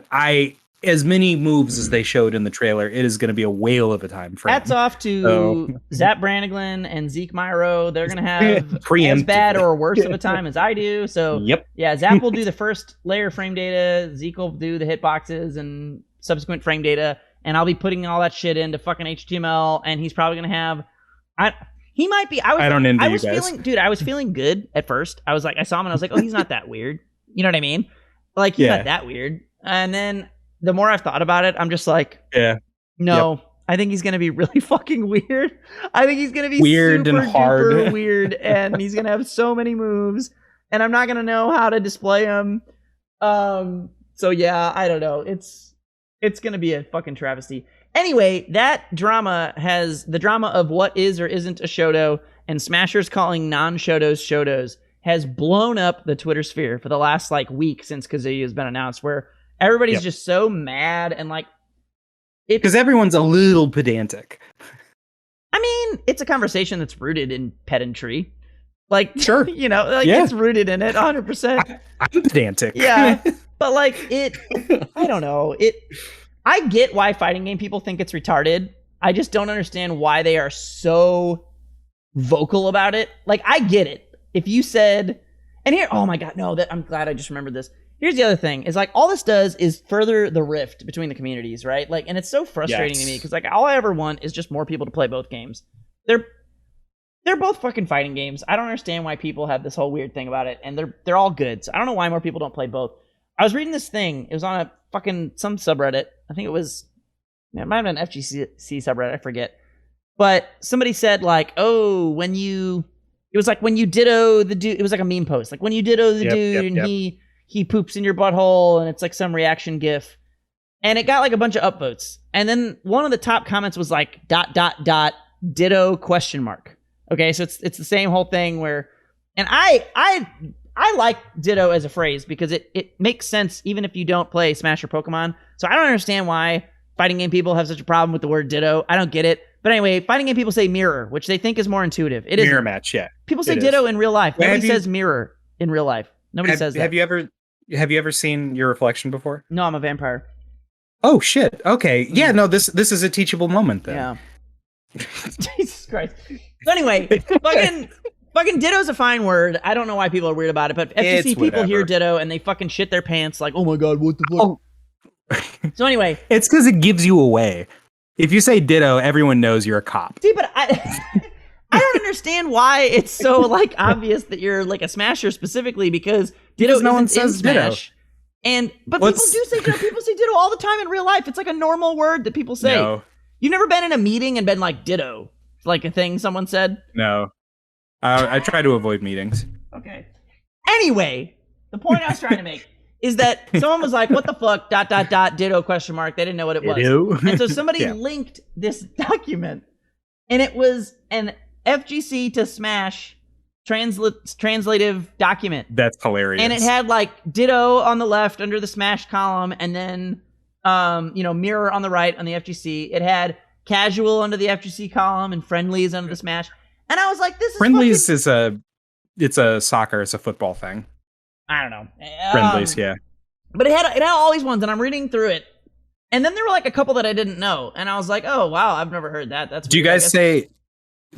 as many moves as they showed in the trailer, it is going to be a whale of a time for hats him. off to Zap Brannigan and Zeke Myro. They're going to have as bad or worse of a time as I do. So, yeah, Zap will do the first layer of frame data. Zeke will do the hitboxes and subsequent frame data. And I'll be putting all that shit into fucking HTML. And he's probably going to have... he might be... I was feeling good at first. I was like, I saw him and I was like, oh, he's not that weird. You know what I mean? Like, he's not that weird. And then... the more I've thought about it, I'm just like, no, I think he's going to be really fucking weird. I think he's going to be weird super and hard. duper weird, and he's going to have so many moves, and I'm not going to know how to display them. So yeah, I don't know. It's going to be a fucking travesty. Anyway, that drama has the drama of what is or isn't a Shoto, and Smashers calling non-Shotos Shotos has blown up the Twitter sphere for the last like week since Kazuya has been announced, where everybody's just so mad and like... because everyone's a little pedantic. I mean, it's a conversation that's rooted in pedantry. Like, sure. You know, like it's rooted in it 100%. I'm pedantic. Yeah. But like I don't know. I get why fighting game people think it's retarded. I just don't understand why they are so vocal about it. Like, I get it. If you said, and here, oh my God, no, I'm glad I just remembered this. Here's the other thing, is like all this does is further the rift between the communities, right? Like, and it's so frustrating to me because like all I ever want is just more people to play both games. They're both fucking fighting games. I don't understand why people have this whole weird thing about it, and they're all good. So I don't know why more people don't play both. I was reading this thing. It was on a fucking some subreddit. I think it might have been an FGC subreddit. I forget. But somebody said like, oh, it was like when you ditto the dude. It was like a meme post. Like when you ditto the dude and he poops in your butthole, and it's like some reaction gif. And it got like a bunch of upvotes. And then one of the top comments was like ... ditto ? Okay, so it's the same whole thing where, and I like ditto as a phrase because it makes sense even if you don't play Smash or Pokemon. So I don't understand why fighting game people have such a problem with the word ditto. I don't get it. But anyway, fighting game people say mirror, which they think is more intuitive. It is mirror match, yeah. People say ditto in real life. Nobody says mirror in real life. Nobody says that. Have you ever seen your reflection before? No, I'm a vampire. Oh shit. Okay. Yeah, no, this is a teachable moment then. Yeah. Jesus Christ. So anyway, fucking ditto's a fine word. I don't know why people are weird about it, but FGC people hear ditto and they fucking shit their pants like, oh my God, what the fuck? Oh. So anyway. It's because it gives you away. If you say ditto, everyone knows you're a cop. See, but I don't understand why it's so like obvious that you're like a smasher specifically because ditto no one isn't in says Smash. ditto. But people do say ditto. People say ditto all the time in real life. It's like a normal word that people say. No. You've never been in a meeting and been like ditto, like a thing someone said? No. I try to avoid meetings. Okay. Anyway, the point I was trying to make is that someone was like, what the fuck, ... ditto ? They didn't know what it was. And so somebody linked this document, and it was an FGC to Smash translative document. That's hilarious. And it had like ditto on the left under the Smash column, and then mirror on the right on the FGC. It had casual under the FGC column and friendlies under the Smash. And I was like, this is friendlies it's a soccer, it's a football thing. I don't know. Friendlies, yeah. But it had all these ones, and I'm reading through it. And then there were like a couple that I didn't know, and I was like, oh wow, I've never heard that. That's do weird, you guys say?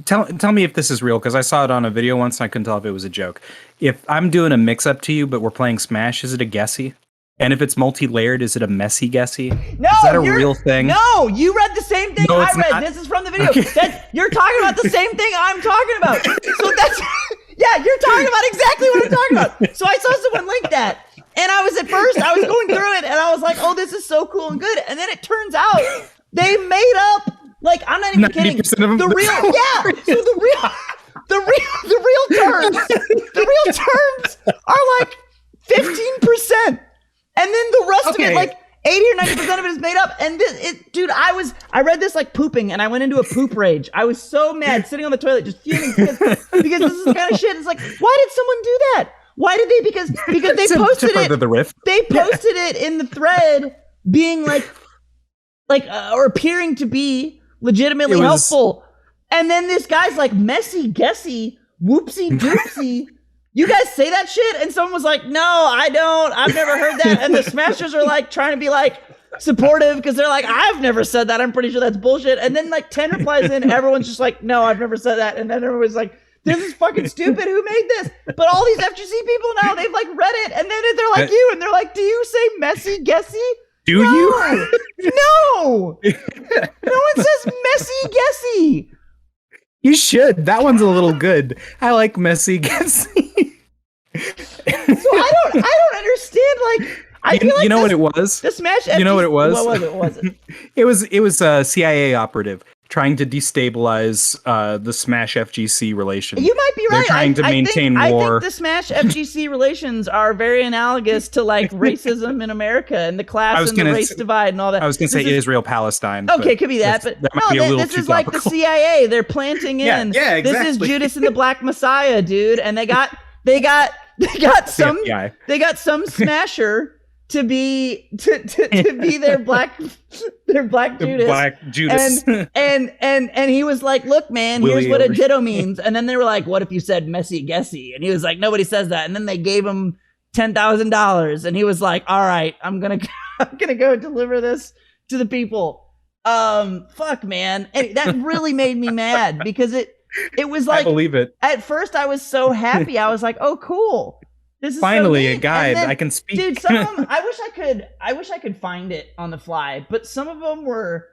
Tell me if this is real, because I saw it on a video once and I couldn't tell if it was a joke. If I'm doing a mix-up to you, but we're playing Smash, is it a guessy? And if it's multi-layered, is it a messy guessy? No, is that a real thing? No, you read the same thing I read. Not. This is from the video. Okay. You're talking about the same thing I'm talking about. So that's... Yeah, you're talking about exactly what I'm talking about. So I saw someone link that. And I was going through it, and I was like, oh, this is so cool and good. And then it turns out they made up, like, I'm not even kidding. The real terms are like 15%. And then the rest of it, like 80 or 90% of it is made up. And dude, I read this like pooping, and I went into a poop rage. I was so mad sitting on the toilet just fuming because this is the kind of shit. It's like, why did someone do that? Why did they? Because they posted it. The riff. They posted it in the thread, being like or appearing to be legitimately helpful. And then this guy's like, messy guessy, whoopsie doopsie. You guys say that shit? And someone was like, no, I don't. I've never heard that. And the Smashers are like trying to be like supportive because they're like, I've never said that. I'm pretty sure that's bullshit. And then like 10 replies in, everyone's just like, no, I've never said that. And then everyone's like, this is fucking stupid. Who made this? But all these FGC people now, they've like read it. And then they're like you. And they're like, do you say messy guessy? Do you? No. No one says messy guessy. You should. That one's a little good. I like messy guessy. So I don't understand. Like, I feel like you know what it was? The Smash. You know what it was? What was it? What was it? It was a CIA operative trying to destabilize the Smash FGC relations. You might be right. They're trying to maintain war. I think the Smash FGC relations are very analogous to like racism in America and the class and the race divide and all that. I was going to say Israel-Palestine. Okay, could be that, but no, this is like the CIA. They're planting in. Yeah, exactly. This is Judas and the Black Messiah, dude, and they got some Smasher to be their black Judas. Black Judas. And he was like, look, man, here's what a ditto means. And then they were like, what if you said messy guessy? And he was like, nobody says that. And then they gave him $10,000. And he was like, all right, I'm gonna go deliver this to the people. Fuck, man. And that really made me mad because it was like, I believe it. At first I was so happy. I was like, oh, cool. This is finally so a guide. then, I can speak. Dude, some of them, I wish I could find it on the fly, but some of them were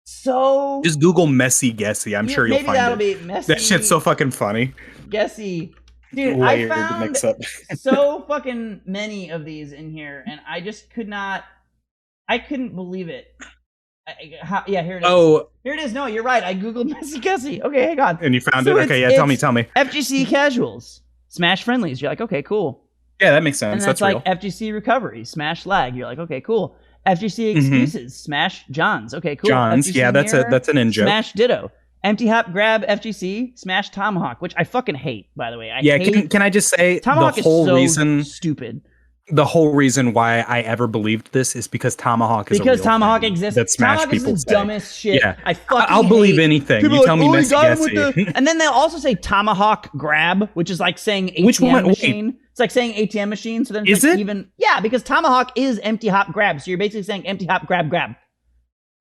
so. Just Google messy guessy. I'm sure you'll find it. Maybe that'll be messy. That shit's so fucking funny. Guessy. Dude, I found so fucking many of these in here, and I just couldn't believe it. Here it is. Oh. Here it is. No, you're right. I Googled messy guessy. Okay, hang on. And you found it? Okay, yeah, tell me. FGC casuals. Smash friendlies. You're like, okay, cool. Yeah, that makes sense. And that's like real. FGC recovery, Smash lag. You're like, okay, cool. FGC excuses, Smash Johns. Okay, cool. Johns, FGC yeah, that's an in-joke. Smash Ditto. Empty hop grab FGC, Smash Tomahawk, which I fucking hate, by the way. Can I just say Tomahawk the whole is so stupid. The whole reason why I ever believed this is because Tomahawk is because Tomahawk exists. That Smash Tomahawk people is the dumbest shit. Yeah. I'll believe anything. You tell me messy guessy. And then they'll also say Tomahawk grab, which is like saying ATM machine. Wait. It's like saying ATM machine. So then it's like yeah, because Tomahawk is empty hop grab. So you're basically saying empty hop grab.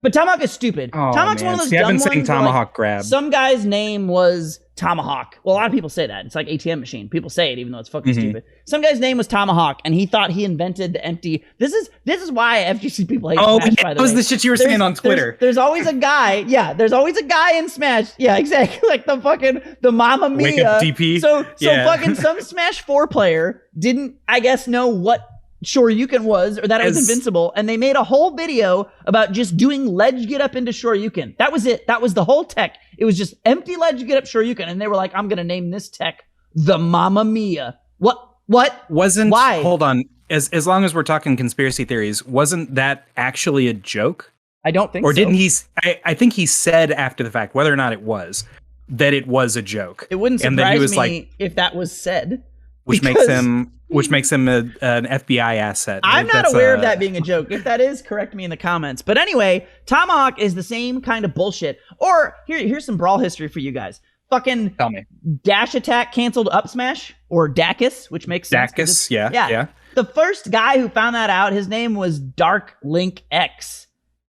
But Tomahawk is stupid. Oh, Tomahawk's one of those dumb ones. I've been saying Tomahawk grab. Some guy's name was Tomahawk. Well, a lot of people say that. It's like ATM machine. People say it even though it's fucking stupid. Some guy's name was Tomahawk, and he thought he invented the empty. This is why FGC people hate Smash, by the way. That was the shit you were saying on Twitter. There's always a guy. Yeah, there's always a guy in Smash. Yeah, exactly. Like the Mamma Mia. Wake up DP. So fucking some Smash 4 player didn't, I guess, know what Shoryuken was, or that it was invincible, and they made a whole video about just doing ledge get up into Shoryuken. That was it. That was the whole tech. It was just empty ledge get up Shoryuken, and they were like, I'm gonna name this tech the Mamma Mia. What wasn't why? Hold on. As long as we're talking conspiracy theories, wasn't that actually a joke? I don't think so. Or didn't he I think he said after the fact, whether or not it was, that it was a joke. It wouldn't surprise me if that was said. Which makes him an FBI asset. I'm not aware of that being a joke. If that is, correct me in the comments. But anyway, Tomahawk is the same kind of bullshit. Or here's some brawl history for you guys. Fucking tell me. Dash attack canceled up smash, or Dacus, which makes sense. Dacus, yeah. The first guy who found that out, his name was Dark Link X,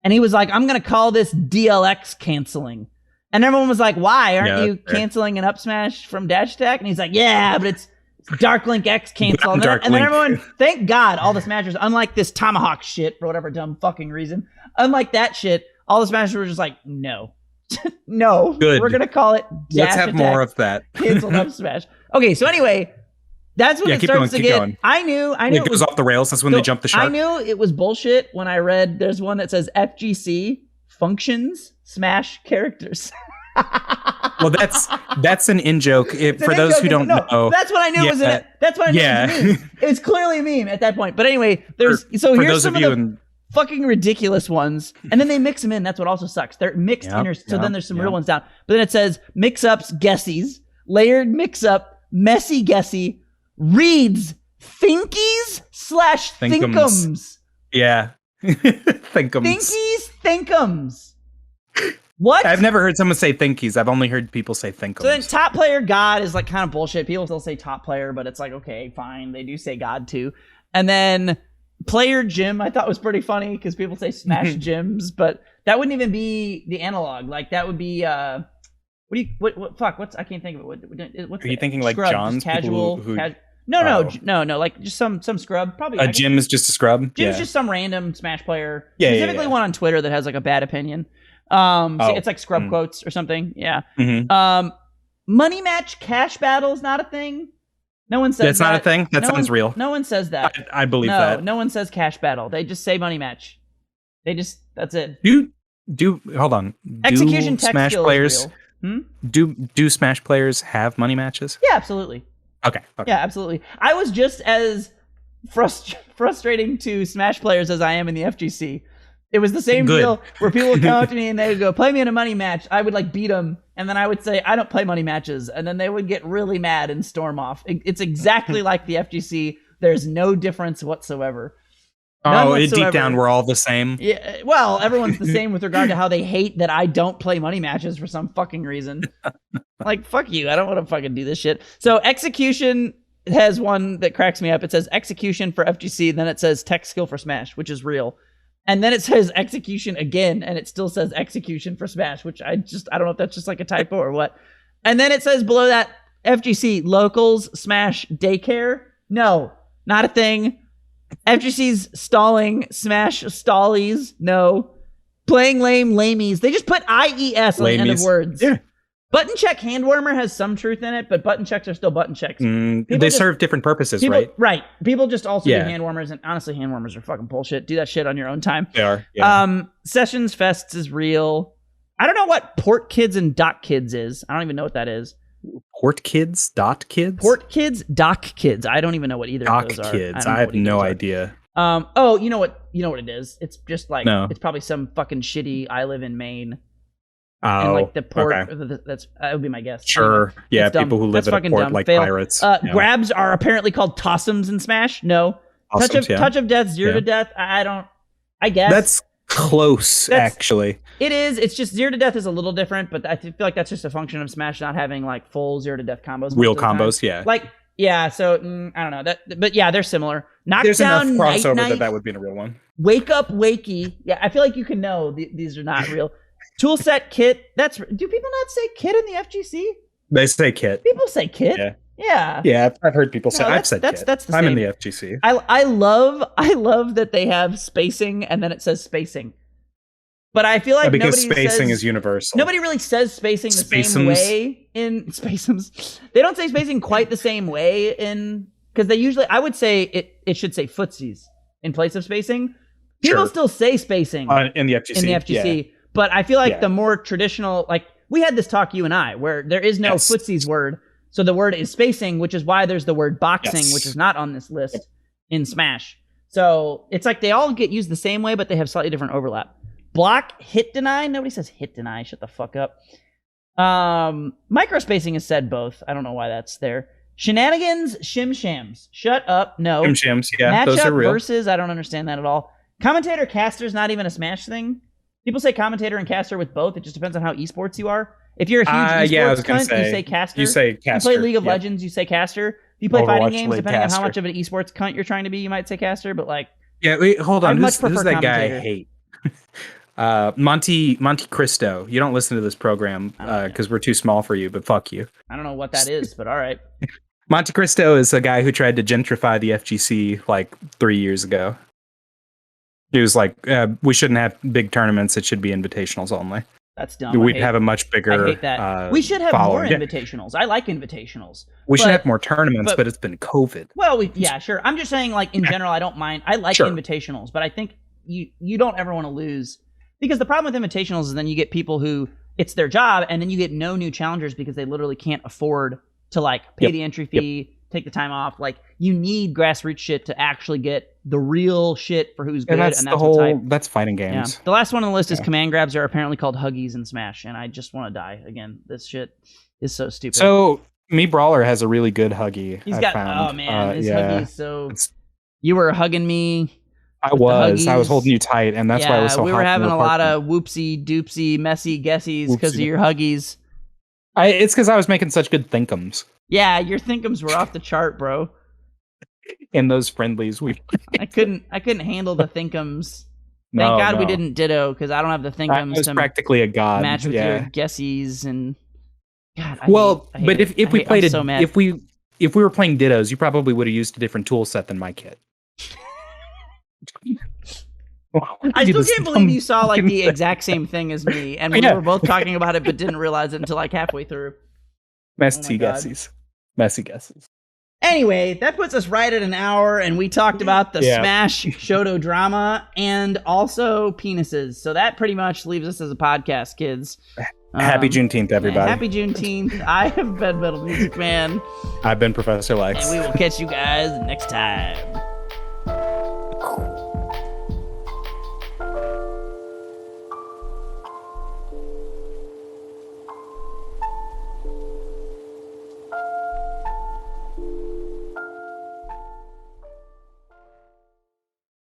and he was like, "I'm gonna call this DLX canceling." And everyone was like, "Why aren't you canceling an up smash from dash attack?" And he's like, "Yeah, but it's Dark Link X cancel." And then everyone, thank God, all the Smashers, unlike this Tomahawk shit for whatever dumb fucking reason, unlike that shit, all the Smashers were just like, no. No. Good. We're going to call it Dash Let's have attack, more of that. Canceled up smash. Okay, so anyway, that's when it starts to get... Going. I knew it goes off the rails. That's when they jump the shark. I knew it was bullshit when I read, there's one that says FGC functions Smash characters. Well, that's an in-joke. For those who don't know, that's what I knew was in it. That's what I knew was a meme. It's clearly a meme at that point. But anyway, here's some of the fucking ridiculous ones, and then they mix them in. That's what also sucks. They're mixed so then there's some real ones down. But then it says mix-ups, guessies, layered mix-up, messy guessy, reads Thinkies/Thinkums. Yeah. Thinkums. Thinkums. What? I've never heard someone say Thinkies. I've only heard people say Thinkums. So then top player God is like kind of bullshit. People still say top player, but it's like, okay, fine. They do say God too. And then player Jim, I thought was pretty funny because people say Smash Gyms, but that wouldn't even be the analog. Like that would be what's I can't think of it. What's Are you thinking like scrub, John's casual? who No, like just some scrub. Probably a Jim is just a scrub. Jim's just some random Smash player. Yeah, specifically one on Twitter that has like a bad opinion. So it's like scrub quotes or something. Yeah. Mm-hmm. Money match cash battle is not a thing. No one says that's not a thing. That sounds real. No one says that. I believe that. No one says cash battle. They just say money match. That's it. Hold on. Execution tech Smash skill players. is real. Do Smash players have money matches? Yeah, absolutely. Okay. Yeah, absolutely. I was just as frustrating to Smash players as I am in the FGC. It was the same deal where people would come up to me and they would go, play me in a money match. I would like beat them. And then I would say, I don't play money matches. And then they would get really mad and storm off. It's exactly like the FGC. There's no difference whatsoever. Deep down, we're all the same. Yeah, well, everyone's the same with regard to how they hate that I don't play money matches for some fucking reason. Like, fuck you. I don't want to fucking do this shit. So execution has one that cracks me up. It says execution for FGC. Then it says tech skill for Smash, which is real. And then it says execution again, and it still says execution for Smash, which I don't know if that's just like a typo or what. And then it says below that, FGC, locals, Smash, daycare. No, not a thing. FGC's stalling, Smash, stallies. No. Playing lame, lamies. They just put IES on the end of words. Yeah. Button check hand warmer has some truth in it, but button checks are still button checks. They serve different purposes, right? Right. People just also do hand warmers, and honestly, hand warmers are fucking bullshit. Do that shit on your own time. They are. Yeah. Sessions Fests is real. I don't know what Port Kids and Doc Kids is. I don't even know what that is. Port Kids, Dot Kids? Port Kids, Doc Kids. I don't even know what either Doc of those are. Kids. I have no idea. You know what it is? It's just like it's probably some fucking shitty I live in Maine. Oh, and like the port, okay. that would be my guess. Sure. Anyway, yeah, people who live at a port like pirates. Grabs are apparently called tossums in Smash. No. Awesome, Touch of Death, Zero to Death. I guess. That's close, actually. It is. It's just Zero to Death is a little different, but I feel like that's just a function of Smash not having like full Zero to Death combos. Real combos, yeah. Like, yeah, so I don't know. But yeah, they're similar. There's enough crossover Night, that would be a real one. Wake Up Wakey. Yeah, I feel like you can know these are not real. Toolset Kit. Do people not say kit in the FGC? They say kit. People say kit. Yeah. I've heard people say. I've said kit. That's the I'm same. in the FGC. I love that they have spacing and then it says spacing. But I feel like because spacing is universal. Nobody really says spacing the same way in Spacums. They don't say spacing quite the same way because they usually. I would say it should say footsies in place of spacing. People still say spacing in the FGC. Yeah. But I feel like the more traditional, like we had this talk, you and I, where there is no footsies word. So the word is spacing, which is why there's the word boxing, which is not on this list in Smash. So it's like they all get used the same way, but they have slightly different overlap. Block, hit deny. Nobody says hit deny. Shut the fuck up. Microspacing is said both. I don't know why that's there. Shenanigans, shim shams. Shut up. No. Shim shams. Yeah, matchup those are real. Versus, I don't understand that at all. Commentator caster's not even a Smash thing. People say commentator and caster with both. It just depends on how esports you are. If you're a huge esports cunt, you say caster. You say caster. You play League of Legends, you say caster. If you play fighting games, depending on how much of an esports cunt you're trying to be, you might say caster. But like, yeah, wait, hold on. Who's that guy I hate? Monte Cristo. You don't listen to this program because we're too small for you, but fuck you. I don't know what that is, but all right. Monte Cristo is a guy who tried to gentrify the FGC like 3 years ago. He was like, we shouldn't have big tournaments. It should be invitationals only. That's dumb. We'd have a much bigger. I hate that. We should have more invitationals. I like invitationals. We should have more tournaments, but it's been COVID. Well, yeah, sure. I'm just saying, like in general, I don't mind. I like invitationals, but I think you don't ever want to lose, because the problem with invitationals is then you get people who it's their job, and then you get no new challengers because they literally can't afford to like pay the entry fee, take the time off. Like you need grassroots shit to actually get the real shit for who's good, and that's the whole. That's fighting games. Yeah. The last one on the list is command grabs are apparently called huggies in Smash, and I just want to die again. This shit is so stupid. So Me Brawler has a really good huggy. He's I got found. oh man, his yeah. huggy is so. It's- You were hugging me. I was huggies. holding you tight, and that's why it was so hot. We were having a lot parking. of whoopsie doopsie messy guessies because of Whoopsie. your huggies. It's because I was making such good thinkums Yeah, your thinkums were off the chart, bro. in those friendlies. I couldn't handle the thinkums. No, Thank God we no. didn't ditto because I don't have the I thinkums was to practically a god. match with yeah. your guessies and. God, I hate but it. if we played I'm so mad. if we were playing Dittos, you probably would have used a different tool set than my kit. I still can't believe you saw like the exact same thing as me, and we were both talking about it, but didn't realize it until like halfway through. Messy God. guesses. Messy guesses. Anyway, that puts us right at an hour, and we talked about the Smash Shoto drama and also penises. So that pretty much leaves us as a podcast, kids. Happy Juneteenth, everybody. Happy Juneteenth. I have been Metal Music Man. I've been Professor Lex. And we will catch you guys next time.